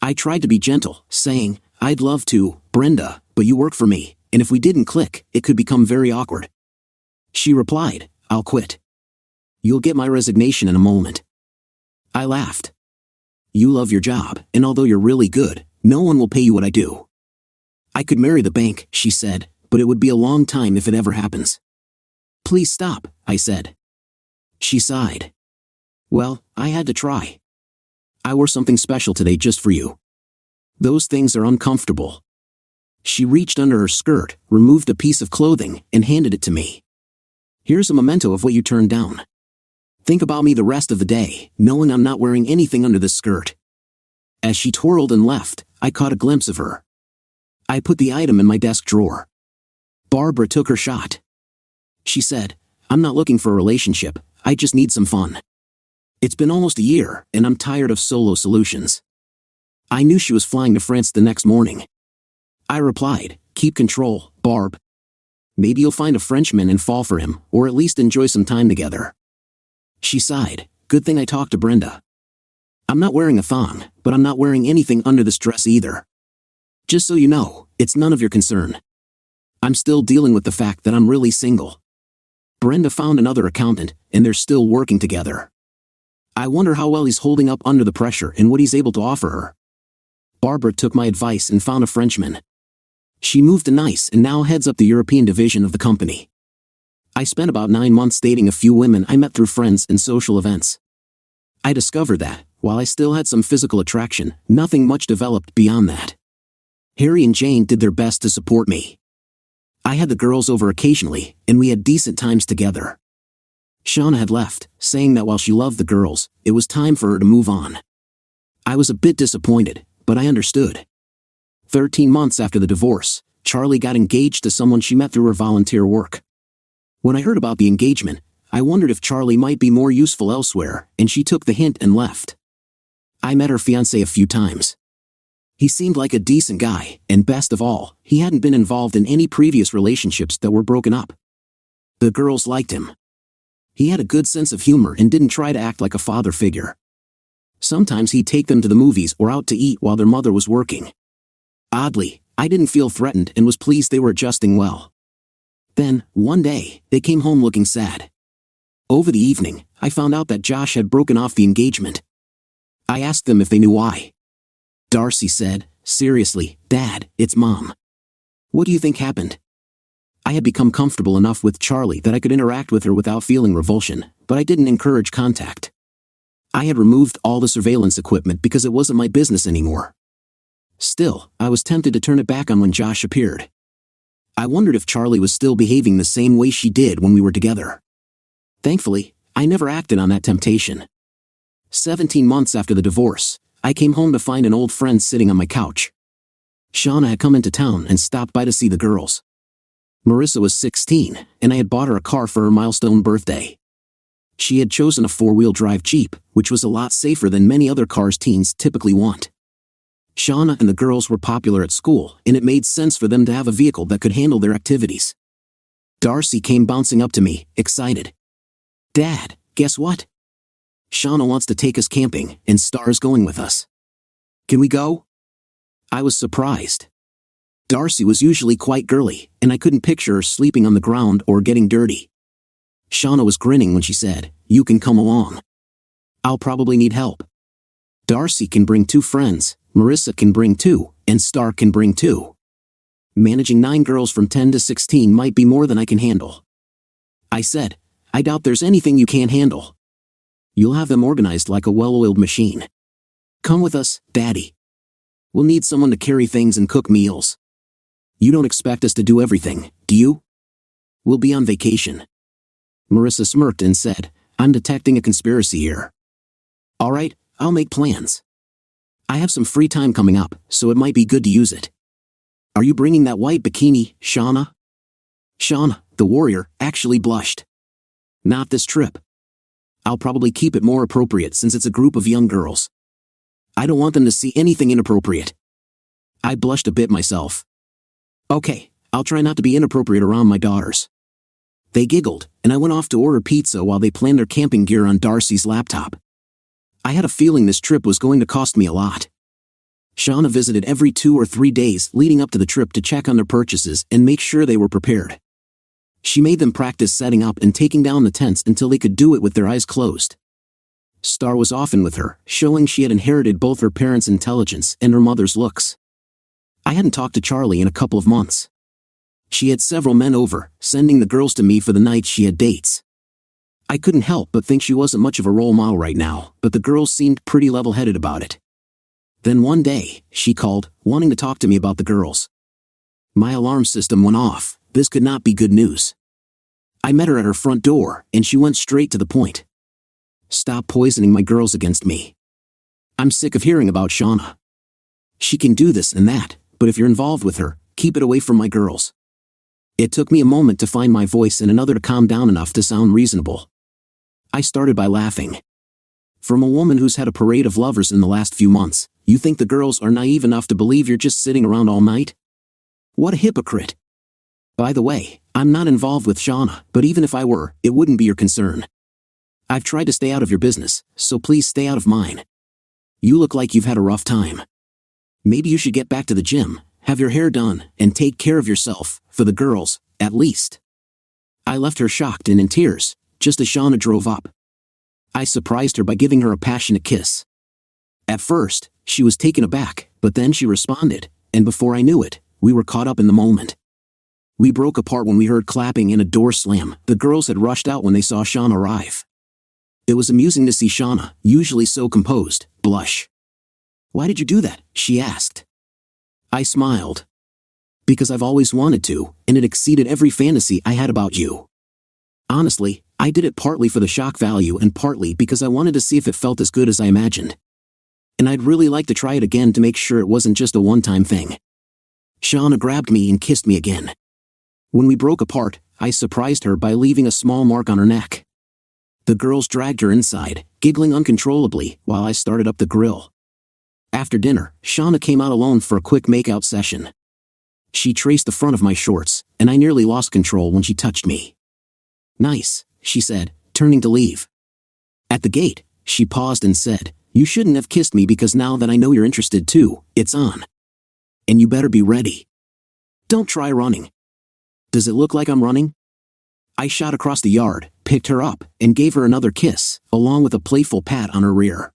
I tried to be gentle, saying, I'd love to, Brenda, but you work for me, and if we didn't click, it could become very awkward. She replied, I'll quit. You'll get my resignation in a moment. I laughed. You love your job, and although you're really good, no one will pay you what I do. I could marry the bank, she said, but it would be a long time if it ever happens. Please stop, I said. She sighed. Well, I had to try. I wore something special today just for you. Those things are uncomfortable. She reached under her skirt, removed a piece of clothing, and handed it to me. Here's a memento of what you turned down. Think about me the rest of the day, knowing I'm not wearing anything under this skirt. As she twirled and left, I caught a glimpse of her. I put the item in my desk drawer. Barbara took her shot. She said, I'm not looking for a relationship, I just need some fun. It's been almost a year, and I'm tired of solo solutions. I knew she was flying to France the next morning. I replied, keep control, Barb. Maybe you'll find a Frenchman and fall for him, or at least enjoy some time together. She sighed, good thing I talked to Brenda. I'm not wearing a thong, but I'm not wearing anything under this dress either. Just so you know, it's none of your concern. I'm still dealing with the fact that I'm really single. Brenda found another accountant, and they're still working together. I wonder how well he's holding up under the pressure and what he's able to offer her. Barbara took my advice and found a Frenchman. She moved to Nice and now heads up the European division of the company. I spent about 9 months dating a few women I met through friends and social events. I discovered that, while I still had some physical attraction, nothing much developed beyond that. Harry and Jane did their best to support me. I had the girls over occasionally, and we had decent times together. Shauna had left, saying that while she loved the girls, it was time for her to move on. I was a bit disappointed, but I understood. 13 months after the divorce, Charlie got engaged to someone she met through her volunteer work. When I heard about the engagement, I wondered if Charlie might be more useful elsewhere, and she took the hint and left. I met her fiancé a few times. He seemed like a decent guy, and best of all, he hadn't been involved in any previous relationships that were broken up. The girls liked him. He had a good sense of humor and didn't try to act like a father figure. Sometimes he'd take them to the movies or out to eat while their mother was working. Oddly, I didn't feel threatened and was pleased they were adjusting well. Then, one day, they came home looking sad. Over the evening, I found out that Josh had broken off the engagement. I asked them if they knew why. Darcy said, "Seriously, Dad, it's Mom." What do you think happened? I had become comfortable enough with Charlie that I could interact with her without feeling revulsion, but I didn't encourage contact. I had removed all the surveillance equipment because it wasn't my business anymore. Still, I was tempted to turn it back on when Josh appeared. I wondered if Charlie was still behaving the same way she did when we were together. Thankfully, I never acted on that temptation. 17 months after the divorce, I came home to find an old friend sitting on my couch. Shauna had come into town and stopped by to see the girls. Marissa was 16, and I had bought her a car for her milestone birthday. She had chosen a 4-wheel drive Jeep, which was a lot safer than many other cars teens typically want. Shauna and the girls were popular at school, and it made sense for them to have a vehicle that could handle their activities. Darcy came bouncing up to me, excited. "Dad, guess what? Shauna wants to take us camping, and Star is going with us. Can we go?" I was surprised. Darcy was usually quite girly, and I couldn't picture her sleeping on the ground or getting dirty. Shauna was grinning when she said, "You can come along. I'll probably need help. Darcy can bring 2 friends, Marissa can bring 2, and Star can bring 2. Managing 9 girls from 10 to 16 might be more than I can handle." I said, "I doubt there's anything you can't handle. You'll have them organized like a well-oiled machine. Come with us, Daddy. We'll need someone to carry things and cook meals. You don't expect us to do everything, do you? We'll be on vacation." Marissa smirked and said, "I'm detecting a conspiracy here. All right, I'll make plans. I have some free time coming up, so it might be good to use it. Are you bringing that white bikini, Shauna?" Shauna, the warrior, actually blushed. "Not this trip. I'll probably keep it more appropriate since it's a group of young girls. I don't want them to see anything inappropriate." I blushed a bit myself. "Okay, I'll try not to be inappropriate around my daughters." They giggled, and I went off to order pizza while they planned their camping gear on Darcy's laptop. I had a feeling this trip was going to cost me a lot. Shauna visited every 2 or 3 days leading up to the trip to check on their purchases and make sure they were prepared. She made them practice setting up and taking down the tents until they could do it with their eyes closed. Star was often with her, showing she had inherited both her parents' intelligence and her mother's looks. I hadn't talked to Charlie in a couple of months. She had several men over, sending the girls to me for the nights she had dates. I couldn't help but think she wasn't much of a role model right now, but the girls seemed pretty level-headed about it. Then one day, she called, wanting to talk to me about the girls. My alarm system went off. This could not be good news. I met her at her front door, and she went straight to the point. "Stop poisoning my girls against me. I'm sick of hearing about Shauna. She can do this and that, but if you're involved with her, keep it away from my girls." It took me a moment to find my voice and another to calm down enough to sound reasonable. I started by laughing. From a woman who's had a parade of lovers in the last few months, you think the girls are naive enough to believe you're just sitting around all night? What a hypocrite. By the way, I'm not involved with Shauna, but even if I were, it wouldn't be your concern. I've tried to stay out of your business, so please stay out of mine. You look like you've had a rough time. Maybe you should get back to the gym, have your hair done, and take care of yourself, for the girls, at least. I left her shocked and in tears, just as Shauna drove up. I surprised her by giving her a passionate kiss. At first, she was taken aback, But then she responded, and before I knew it, we were caught up in the moment. We broke apart when we heard clapping and a door slam. The girls had rushed out when they saw Shauna arrive. It was amusing to see Shauna, usually so composed, blush. "Why did you do that?" she asked. I smiled. "Because I've always wanted to, and it exceeded every fantasy I had about you." Honestly, I did it partly for the shock value and partly because I wanted to see if it felt as good as I imagined. And I'd really like to try it again to make sure it wasn't just a one-time thing. Shauna grabbed me and kissed me again. When we broke apart, I surprised her by leaving a small mark on her neck. The girls dragged her inside, giggling uncontrollably, while I started up the grill. After dinner, Shauna came out alone for a quick make-out session. She traced the front of my shorts, and I nearly lost control when she touched me. "Nice," she said, turning to leave. At the gate, she paused and said, "You shouldn't have kissed me because now that I know you're interested too, it's on. And you better be ready. Don't try running." "Does it look like I'm running?" I shot across the yard, picked her up, and gave her another kiss, along with a playful pat on her rear.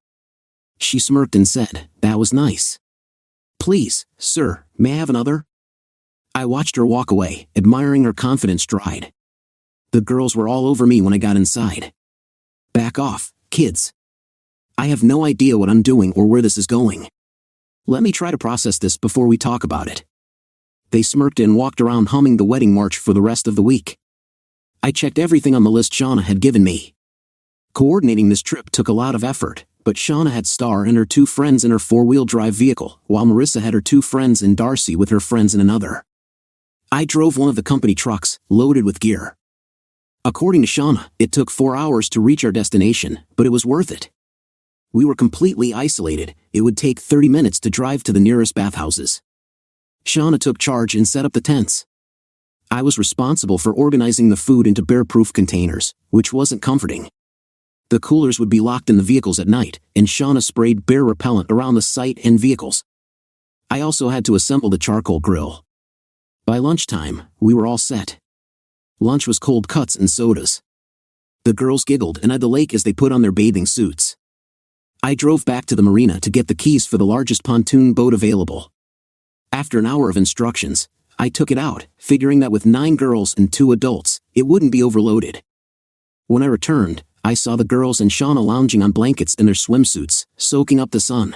She smirked and said, "That was nice." "Please, sir, may I have another?" I watched her walk away, admiring her confident stride. The girls were all over me when I got inside. "Back off, kids. I have no idea what I'm doing or where this is going. Let me try to process this before we talk about it." They smirked and walked around humming the wedding march for the rest of the week. I checked everything on the list Shauna had given me. Coordinating this trip took a lot of effort, but Shauna had Star and her 2 friends in her 4-wheel drive vehicle, while Marissa had her 2 friends and Darcy with her friends in another. I drove one of the company trucks, loaded with gear. According to Shauna, it took 4 hours to reach our destination, but it was worth it. We were completely isolated. It would take 30 minutes to drive to the nearest bathhouses. Shauna took charge and set up the tents. I was responsible for organizing the food into bear-proof containers, which wasn't comforting. The coolers would be locked in the vehicles at night, and Shauna sprayed bear repellent around the site and vehicles. I also had to assemble the charcoal grill. By lunchtime, we were all set. Lunch was cold cuts and sodas. The girls giggled and eyed the lake as they put on their bathing suits. I drove back to the marina to get the keys for the largest pontoon boat available. After an hour of instructions, I took it out, figuring that with 9 girls and 2 adults, it wouldn't be overloaded. When I returned, I saw the girls and Shauna lounging on blankets in their swimsuits, soaking up the sun.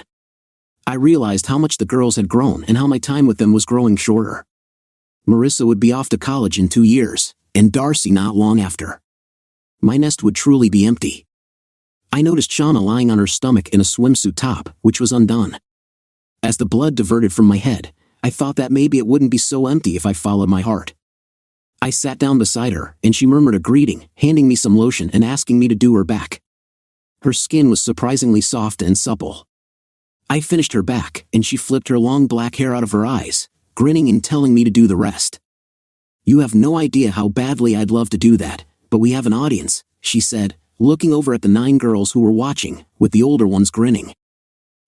I realized how much the girls had grown and how my time with them was growing shorter. Marissa would be off to college in 2 years, and Darcy not long after. My nest would truly be empty. I noticed Shauna lying on her stomach in a swimsuit top, which was undone. As the blood diverted from my head, I thought that maybe it wouldn't be so empty if I followed my heart. I sat down beside her, and she murmured a greeting, handing me some lotion and asking me to do her back. Her skin was surprisingly soft and supple. I finished her back, and she flipped her long black hair out of her eyes, grinning and telling me to do the rest. "You have no idea how badly I'd love to do that, but we have an audience," she said, looking over at the 9 girls who were watching, with the older ones grinning.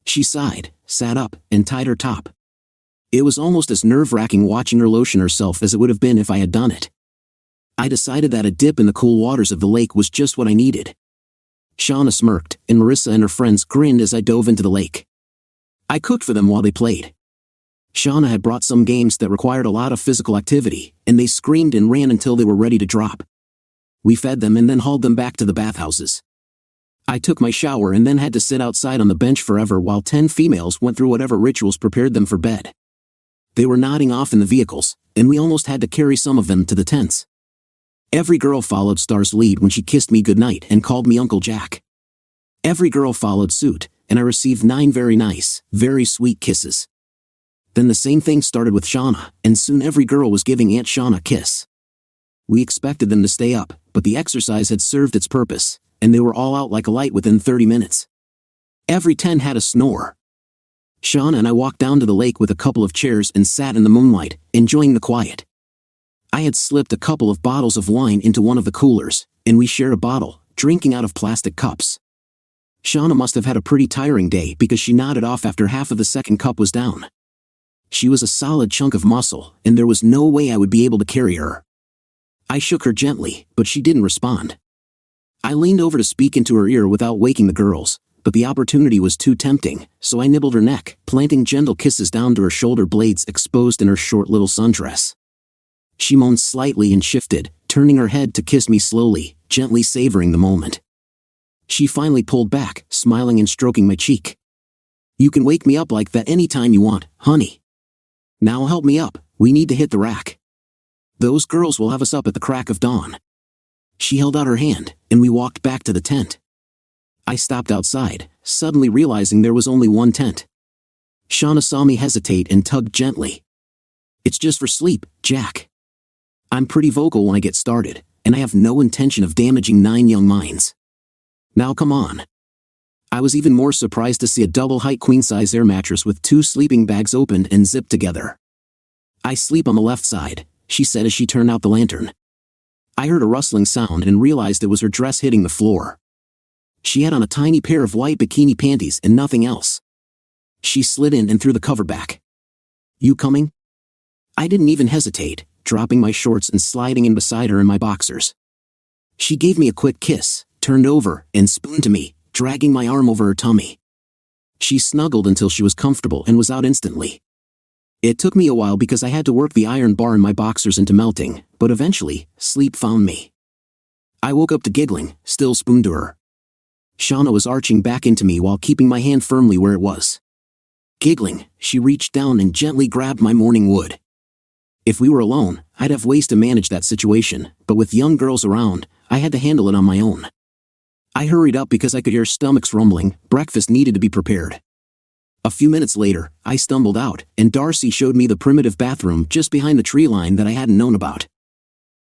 She sighed, sat up, and tied her top. It was almost as nerve-wracking watching her lotion herself as it would have been if I had done it. I decided that a dip in the cool waters of the lake was just what I needed. Shauna smirked, and Marissa and her friends grinned as I dove into the lake. I cooked for them while they played. Shauna had brought some games that required a lot of physical activity, and they screamed and ran until they were ready to drop. We fed them and then hauled them back to the bathhouses. I took my shower and then had to sit outside on the bench forever while 10 females went through whatever rituals prepared them for bed. They were nodding off in the vehicles, and we almost had to carry some of them to the tents. Every girl followed Star's lead when she kissed me goodnight and called me Uncle Jack. Every girl followed suit, and I received 9 very nice, very sweet kisses. Then the same thing started with Shauna, and soon every girl was giving Aunt Shauna a kiss. We expected them to stay up, but the exercise had served its purpose, and they were all out like a light within 30 minutes. Every 10 had a snore. Shauna and I walked down to the lake with a couple of chairs and sat in the moonlight, enjoying the quiet. I had slipped a couple of bottles of wine into one of the coolers, and we shared a bottle, drinking out of plastic cups. Shauna must have had a pretty tiring day because she nodded off after half of the second cup was down. She was a solid chunk of muscle, and there was no way I would be able to carry her. I shook her gently, but she didn't respond. I leaned over to speak into her ear without waking the girls, but the opportunity was too tempting, so I nibbled her neck, planting gentle kisses down to her shoulder blades exposed in her short little sundress. She moaned slightly and shifted, turning her head to kiss me slowly, gently savoring the moment. She finally pulled back, smiling and stroking my cheek. "You can wake me up like that anytime you want, honey. Now help me up, we need to hit the rack. Those girls will have us up at the crack of dawn." She held out her hand, and we walked back to the tent. I stopped outside, suddenly realizing there was only one tent. Shauna saw me hesitate and tugged gently. "It's just for sleep, Jack. I'm pretty vocal when I get started, and I have no intention of damaging 9 young minds. Now come on." I was even more surprised to see a double-height queen-size air mattress with 2 sleeping bags opened and zipped together. "I sleep on the left side," she said as she turned out the lantern. I heard a rustling sound and realized it was her dress hitting the floor. She had on a tiny pair of white bikini panties and nothing else. She slid in and threw the cover back. "You coming?" I didn't even hesitate, dropping my shorts and sliding in beside her in my boxers. She gave me a quick kiss, turned over, and spooned to me, dragging my arm over her tummy. She snuggled until she was comfortable and was out instantly. It took me a while because I had to work the iron bar in my boxers into melting, but eventually, sleep found me. I woke up to giggling, still spooned to her. Shauna was arching back into me while keeping my hand firmly where it was. Giggling, she reached down and gently grabbed my morning wood. If we were alone, I'd have ways to manage that situation, but with young girls around, I had to handle it on my own. I hurried up because I could hear stomachs rumbling. Breakfast needed to be prepared. A few minutes later, I stumbled out, and Darcy showed me the primitive bathroom just behind the tree line that I hadn't known about.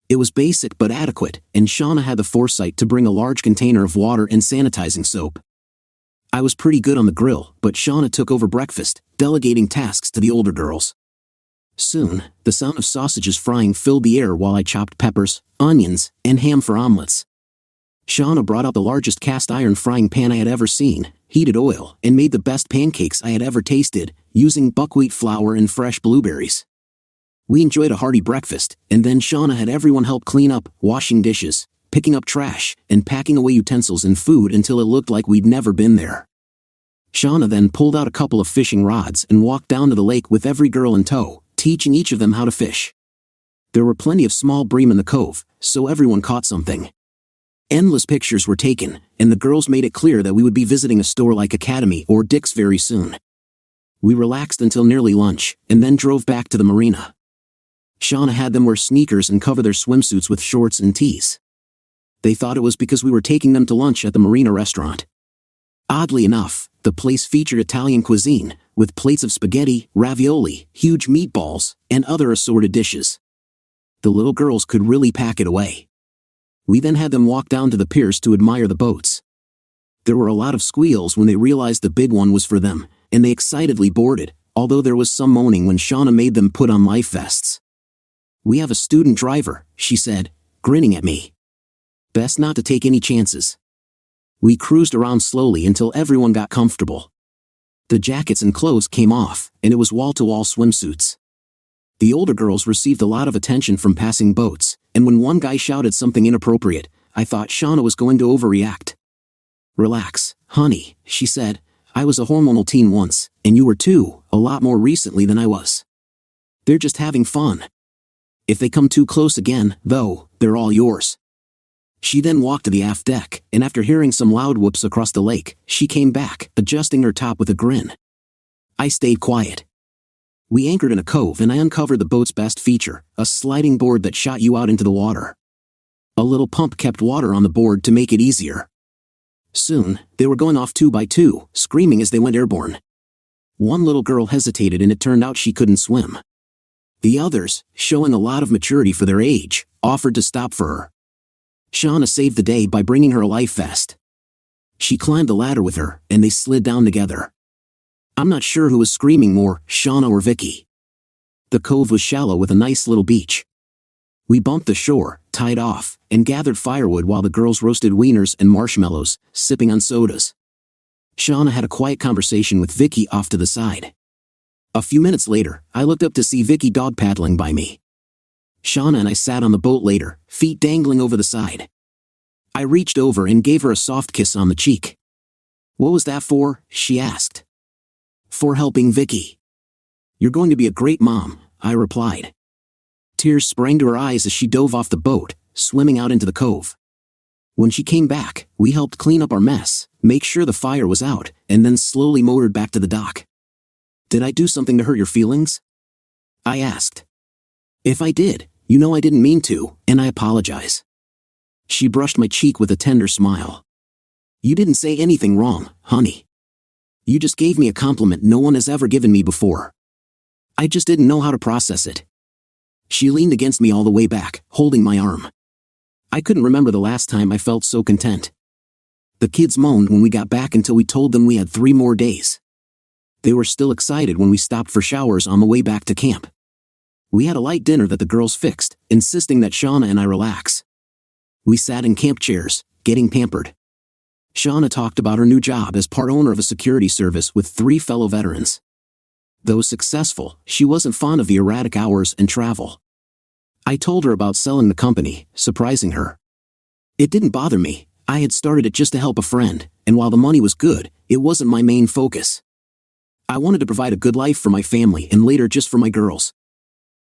It was basic but adequate, and Shauna had the foresight to bring a large container of water and sanitizing soap. I was pretty good on the grill, but Shauna took over breakfast, delegating tasks to the older girls. Soon, the sound of sausages frying filled the air while I chopped peppers, onions, and ham for omelets. Shauna brought out the largest cast-iron frying pan I had ever seen, heated oil, and made the best pancakes I had ever tasted, using buckwheat flour and fresh blueberries. We enjoyed a hearty breakfast, and then Shauna had everyone help clean up, washing dishes, picking up trash, and packing away utensils and food until it looked like we'd never been there. Shauna then pulled out a couple of fishing rods and walked down to the lake with every girl in tow, teaching each of them how to fish. There were plenty of small bream in the cove, so everyone caught something. Endless pictures were taken, and the girls made it clear that we would be visiting a store like Academy or Dick's very soon. We relaxed until nearly lunch, and then drove back to the marina. Shauna had them wear sneakers and cover their swimsuits with shorts and tees. They thought it was because we were taking them to lunch at the marina restaurant. Oddly enough, the place featured Italian cuisine, with plates of spaghetti, ravioli, huge meatballs, and other assorted dishes. The little girls could really pack it away. We then had them walk down to the piers to admire the boats. There were a lot of squeals when they realized the big one was for them, and they excitedly boarded, although there was some moaning when Shauna made them put on life vests. "We have a student driver," she said, grinning at me. "Best not to take any chances." We cruised around slowly until everyone got comfortable. The jackets and clothes came off, and it was wall-to-wall swimsuits. The older girls received a lot of attention from passing boats, and when one guy shouted something inappropriate, I thought Shauna was going to overreact. "Relax, honey," she said. "I was a hormonal teen once, and you were too, a lot more recently than I was. They're just having fun. If they come too close again, though, they're all yours." She then walked to the aft deck, and after hearing some loud whoops across the lake, she came back, adjusting her top with a grin. I stayed quiet. We anchored in a cove and I uncovered the boat's best feature, a sliding board that shot you out into the water. A little pump kept water on the board to make it easier. Soon, they were going off 2 by 2, screaming as they went airborne. One little girl hesitated and it turned out she couldn't swim. The others, showing a lot of maturity for their age, offered to stop for her. Shauna saved the day by bringing her a life vest. She climbed the ladder with her, and they slid down together. I'm not sure who was screaming more, Shauna or Vicky. The cove was shallow with a nice little beach. We bumped the shore, tied off, and gathered firewood while the girls roasted wieners and marshmallows, sipping on sodas. Shauna had a quiet conversation with Vicky off to the side. A few minutes later, I looked up to see Vicky dog paddling by me. Shauna and I sat on the boat later, feet dangling over the side. I reached over and gave her a soft kiss on the cheek. "What was that for?" she asked. "For helping Vicky." "You're going to be a great mom," I replied. Tears sprang to her eyes as she dove off the boat, swimming out into the cove. When she came back, we helped clean up our mess, make sure the fire was out, and then slowly motored back to the dock. "Did I do something to hurt your feelings?" I asked. "If I did, you know I didn't mean to, and I apologize." She brushed my cheek with a tender smile. "You didn't say anything wrong, honey. You just gave me a compliment no one has ever given me before. I just didn't know how to process it." She leaned against me all the way back, holding my arm. I couldn't remember the last time I felt so content. The kids moaned when we got back until we told them we had 3 more days. They were still excited when we stopped for showers on the way back to camp. We had a light dinner that the girls fixed, insisting that Shauna and I relax. We sat in camp chairs, getting pampered. Shauna talked about her new job as part owner of a security service with 3 fellow veterans. Though successful, she wasn't fond of the erratic hours and travel. I told her about selling the company, surprising her. It didn't bother me. I had started it just to help a friend, and while the money was good, it wasn't my main focus. I wanted to provide a good life for my family and later just for my girls.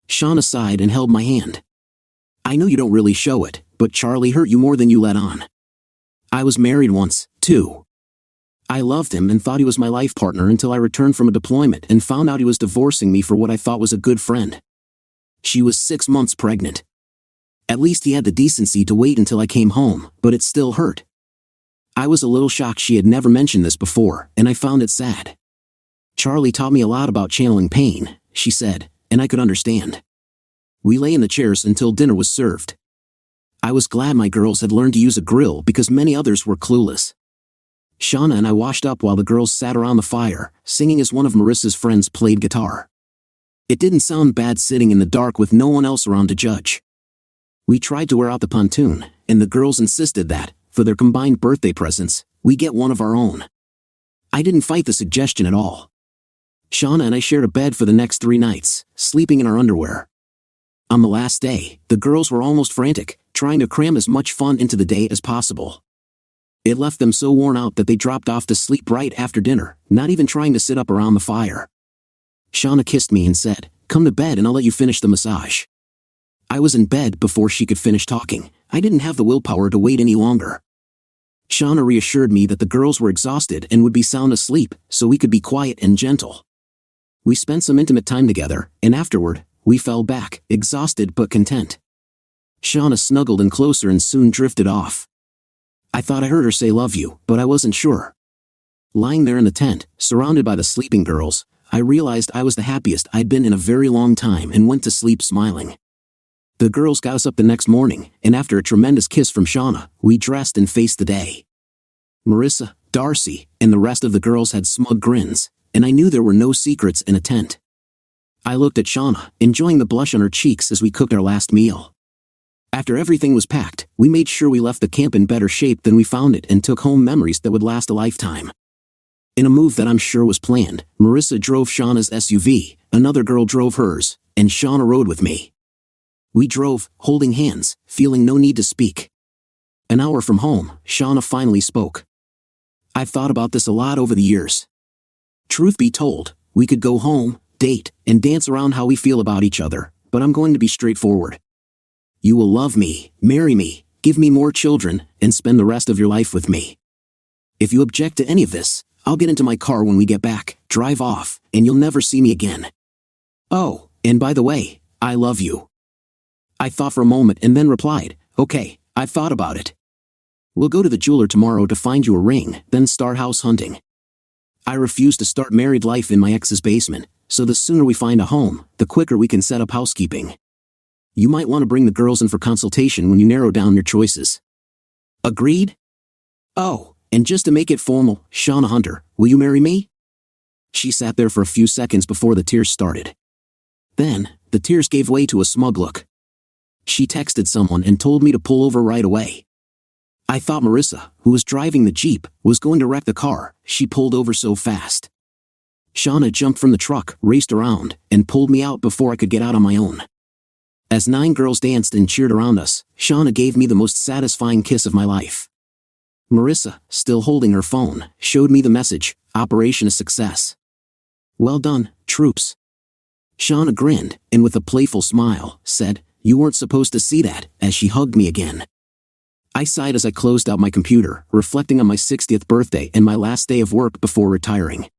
Shauna sighed and held my hand. "I know you don't really show it, but Charlie hurt you more than you let on. I was married once, too. I loved him and thought he was my life partner until I returned from a deployment and found out he was divorcing me for what I thought was a good friend. She was 6 months pregnant. At least he had the decency to wait until I came home, but it still hurt." I was a little shocked she had never mentioned this before, and I found it sad. "Charlie taught me a lot about channeling pain," she said, and I could understand. We lay in the chairs until dinner was served. I was glad my girls had learned to use a grill because many others were clueless. Shauna and I washed up while the girls sat around the fire, singing as one of Marissa's friends played guitar. It didn't sound bad sitting in the dark with no one else around to judge. We tried to wear out the pontoon, and the girls insisted that, for their combined birthday presents, we get one of our own. I didn't fight the suggestion at all. Shauna and I shared a bed for the next 3 nights, sleeping in our underwear. On the last day, the girls were almost frantic, trying to cram as much fun into the day as possible. It left them so worn out that they dropped off to sleep right after dinner, not even trying to sit up around the fire. Shauna kissed me and said, "Come to bed and I'll let you finish the massage." I was in bed before she could finish talking. I didn't have the willpower to wait any longer. Shauna reassured me that the girls were exhausted and would be sound asleep, so we could be quiet and gentle. We spent some intimate time together, and afterward, we fell back, exhausted but content. Shauna snuggled in closer and soon drifted off. I thought I heard her say "love you," but I wasn't sure. Lying there in the tent, surrounded by the sleeping girls, I realized I was the happiest I'd been in a very long time and went to sleep smiling. The girls got us up the next morning, and after a tremendous kiss from Shauna, we dressed and faced the day. Marissa, Darcy, and the rest of the girls had smug grins, and I knew there were no secrets in a tent. I looked at Shauna, enjoying the blush on her cheeks as we cooked our last meal. After everything was packed, we made sure we left the camp in better shape than we found it and took home memories that would last a lifetime. In a move that I'm sure was planned, Marissa drove Shauna's SUV, another girl drove hers, and Shauna rode with me. We drove, holding hands, feeling no need to speak. An hour from home, Shauna finally spoke. "I've thought about this a lot over the years. Truth be told, we could go home, date, and dance around how we feel about each other, but I'm going to be straightforward. You will love me, marry me, give me more children, and spend the rest of your life with me. If you object to any of this, I'll get into my car when we get back, drive off, and you'll never see me again. Oh, and by the way, I love you." I thought for a moment and then replied, "Okay, I've thought about it. We'll go to the jeweler tomorrow to find you a ring, then start house hunting. I refuse to start married life in my ex's basement, so the sooner we find a home, the quicker we can set up housekeeping. You might want to bring the girls in for consultation when you narrow down your choices." Agreed? "Oh, and just to make it formal, Shauna Hunter, will you marry me?" She sat there for a few seconds before the tears started. Then, the tears gave way to a smug look. She texted someone and told me to pull over right away. I thought Marissa, who was driving the Jeep, was going to wreck the car. She pulled over so fast. Shauna jumped from the truck, raced around, and pulled me out before I could get out on my own. As 9 girls danced and cheered around us, Shauna gave me the most satisfying kiss of my life. Marissa, still holding her phone, showed me the message, "Operation a success." "Well done, troops." Shauna grinned, and with a playful smile, said, "You weren't supposed to see that," as she hugged me again. I sighed as I closed out my computer, reflecting on my 60th birthday and my last day of work before retiring.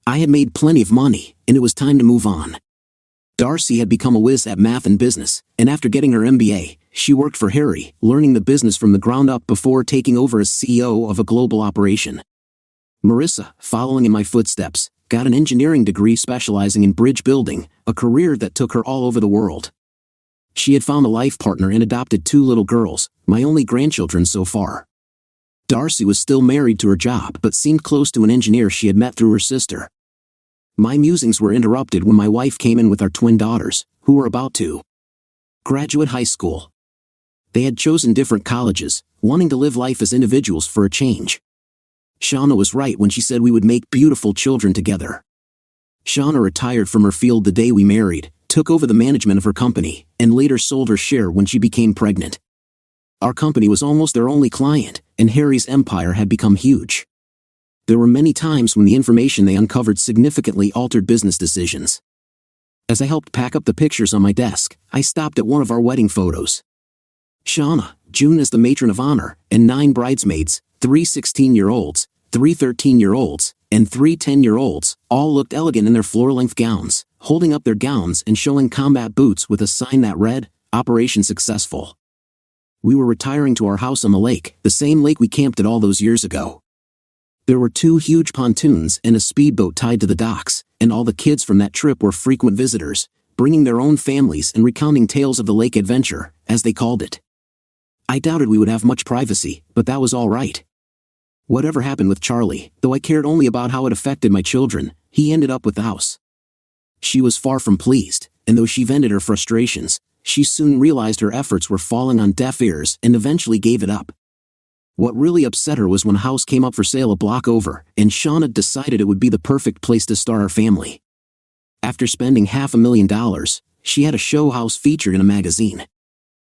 I had made plenty of money, and it was time to move on. Darcy had become a whiz at math and business, and after getting her MBA, she worked for Harry, learning the business from the ground up before taking over as CEO of a global operation. Marissa, following in my footsteps, got an engineering degree specializing in bridge building, a career that took her all over the world. She had found a life partner and adopted 2 little girls, my only grandchildren so far. Darcy was still married to her job but seemed close to an engineer she had met through her sister. My musings were interrupted when my wife came in with our twin daughters, who were about to graduate high school. They had chosen different colleges, wanting to live life as individuals for a change. Shauna was right when she said we would make beautiful children together. Shauna retired from her field the day we married, took over the management of her company, and later sold her share when she became pregnant. Our company was almost their only client, and Harry's empire had become huge. There were many times when the information they uncovered significantly altered business decisions. As I helped pack up the pictures on my desk, I stopped at one of our wedding photos. Shauna, June as the matron of honor, and 9 bridesmaids, 3 16-year-olds, 3 13-year-olds, and 3 10-year-olds, all looked elegant in their floor-length gowns, holding up their gowns and showing combat boots with a sign that read, "Operation Successful." We were retiring to our house on the lake, the same lake we camped at all those years ago. There were 2 huge pontoons and a speedboat tied to the docks, and all the kids from that trip were frequent visitors, bringing their own families and recounting tales of the lake adventure, as they called it. I doubted we would have much privacy, but that was all right. Whatever happened with Charlie, though I cared only about how it affected my children, he ended up with the house. She was far from pleased, and though she vented her frustrations, she soon realized her efforts were falling on deaf ears and eventually gave it up. What really upset her was when a house came up for sale a block over, and Shauna decided it would be the perfect place to start our family. After spending $500,000, she had a show house featured in a magazine.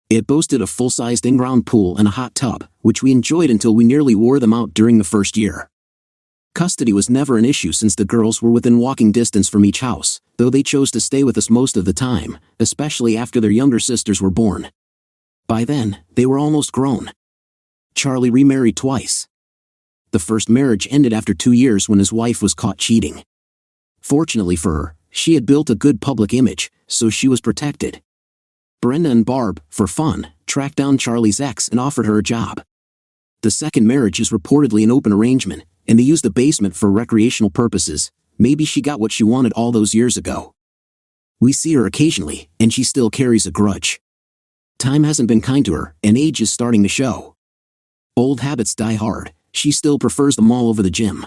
It boasted a full-sized in-ground pool and a hot tub, which we enjoyed until we nearly wore them out during the first year. Custody was never an issue since the girls were within walking distance from each house, though they chose to stay with us most of the time, especially after their younger sisters were born. By then, they were almost grown. Charlie remarried twice. The first marriage ended after 2 years when his wife was caught cheating. Fortunately for her, she had built a good public image, so she was protected. Brenda and Barb, for fun, tracked down Charlie's ex and offered her a job. The second marriage is reportedly an open arrangement, and they used the basement for recreational purposes. Maybe she got what she wanted all those years ago. We see her occasionally, and she still carries a grudge. Time hasn't been kind to her, and age is starting to show. Old habits die hard. She still prefers the mall over the gym.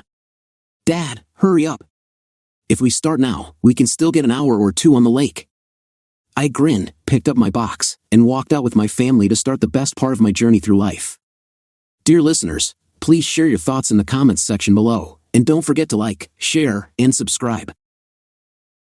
"Dad, hurry up. If we start now, we can still get an hour or 2 on the lake." I grinned, picked up my box, and walked out with my family to start the best part of my journey through life. Dear listeners, please share your thoughts in the comments section below, and don't forget to like, share, and subscribe.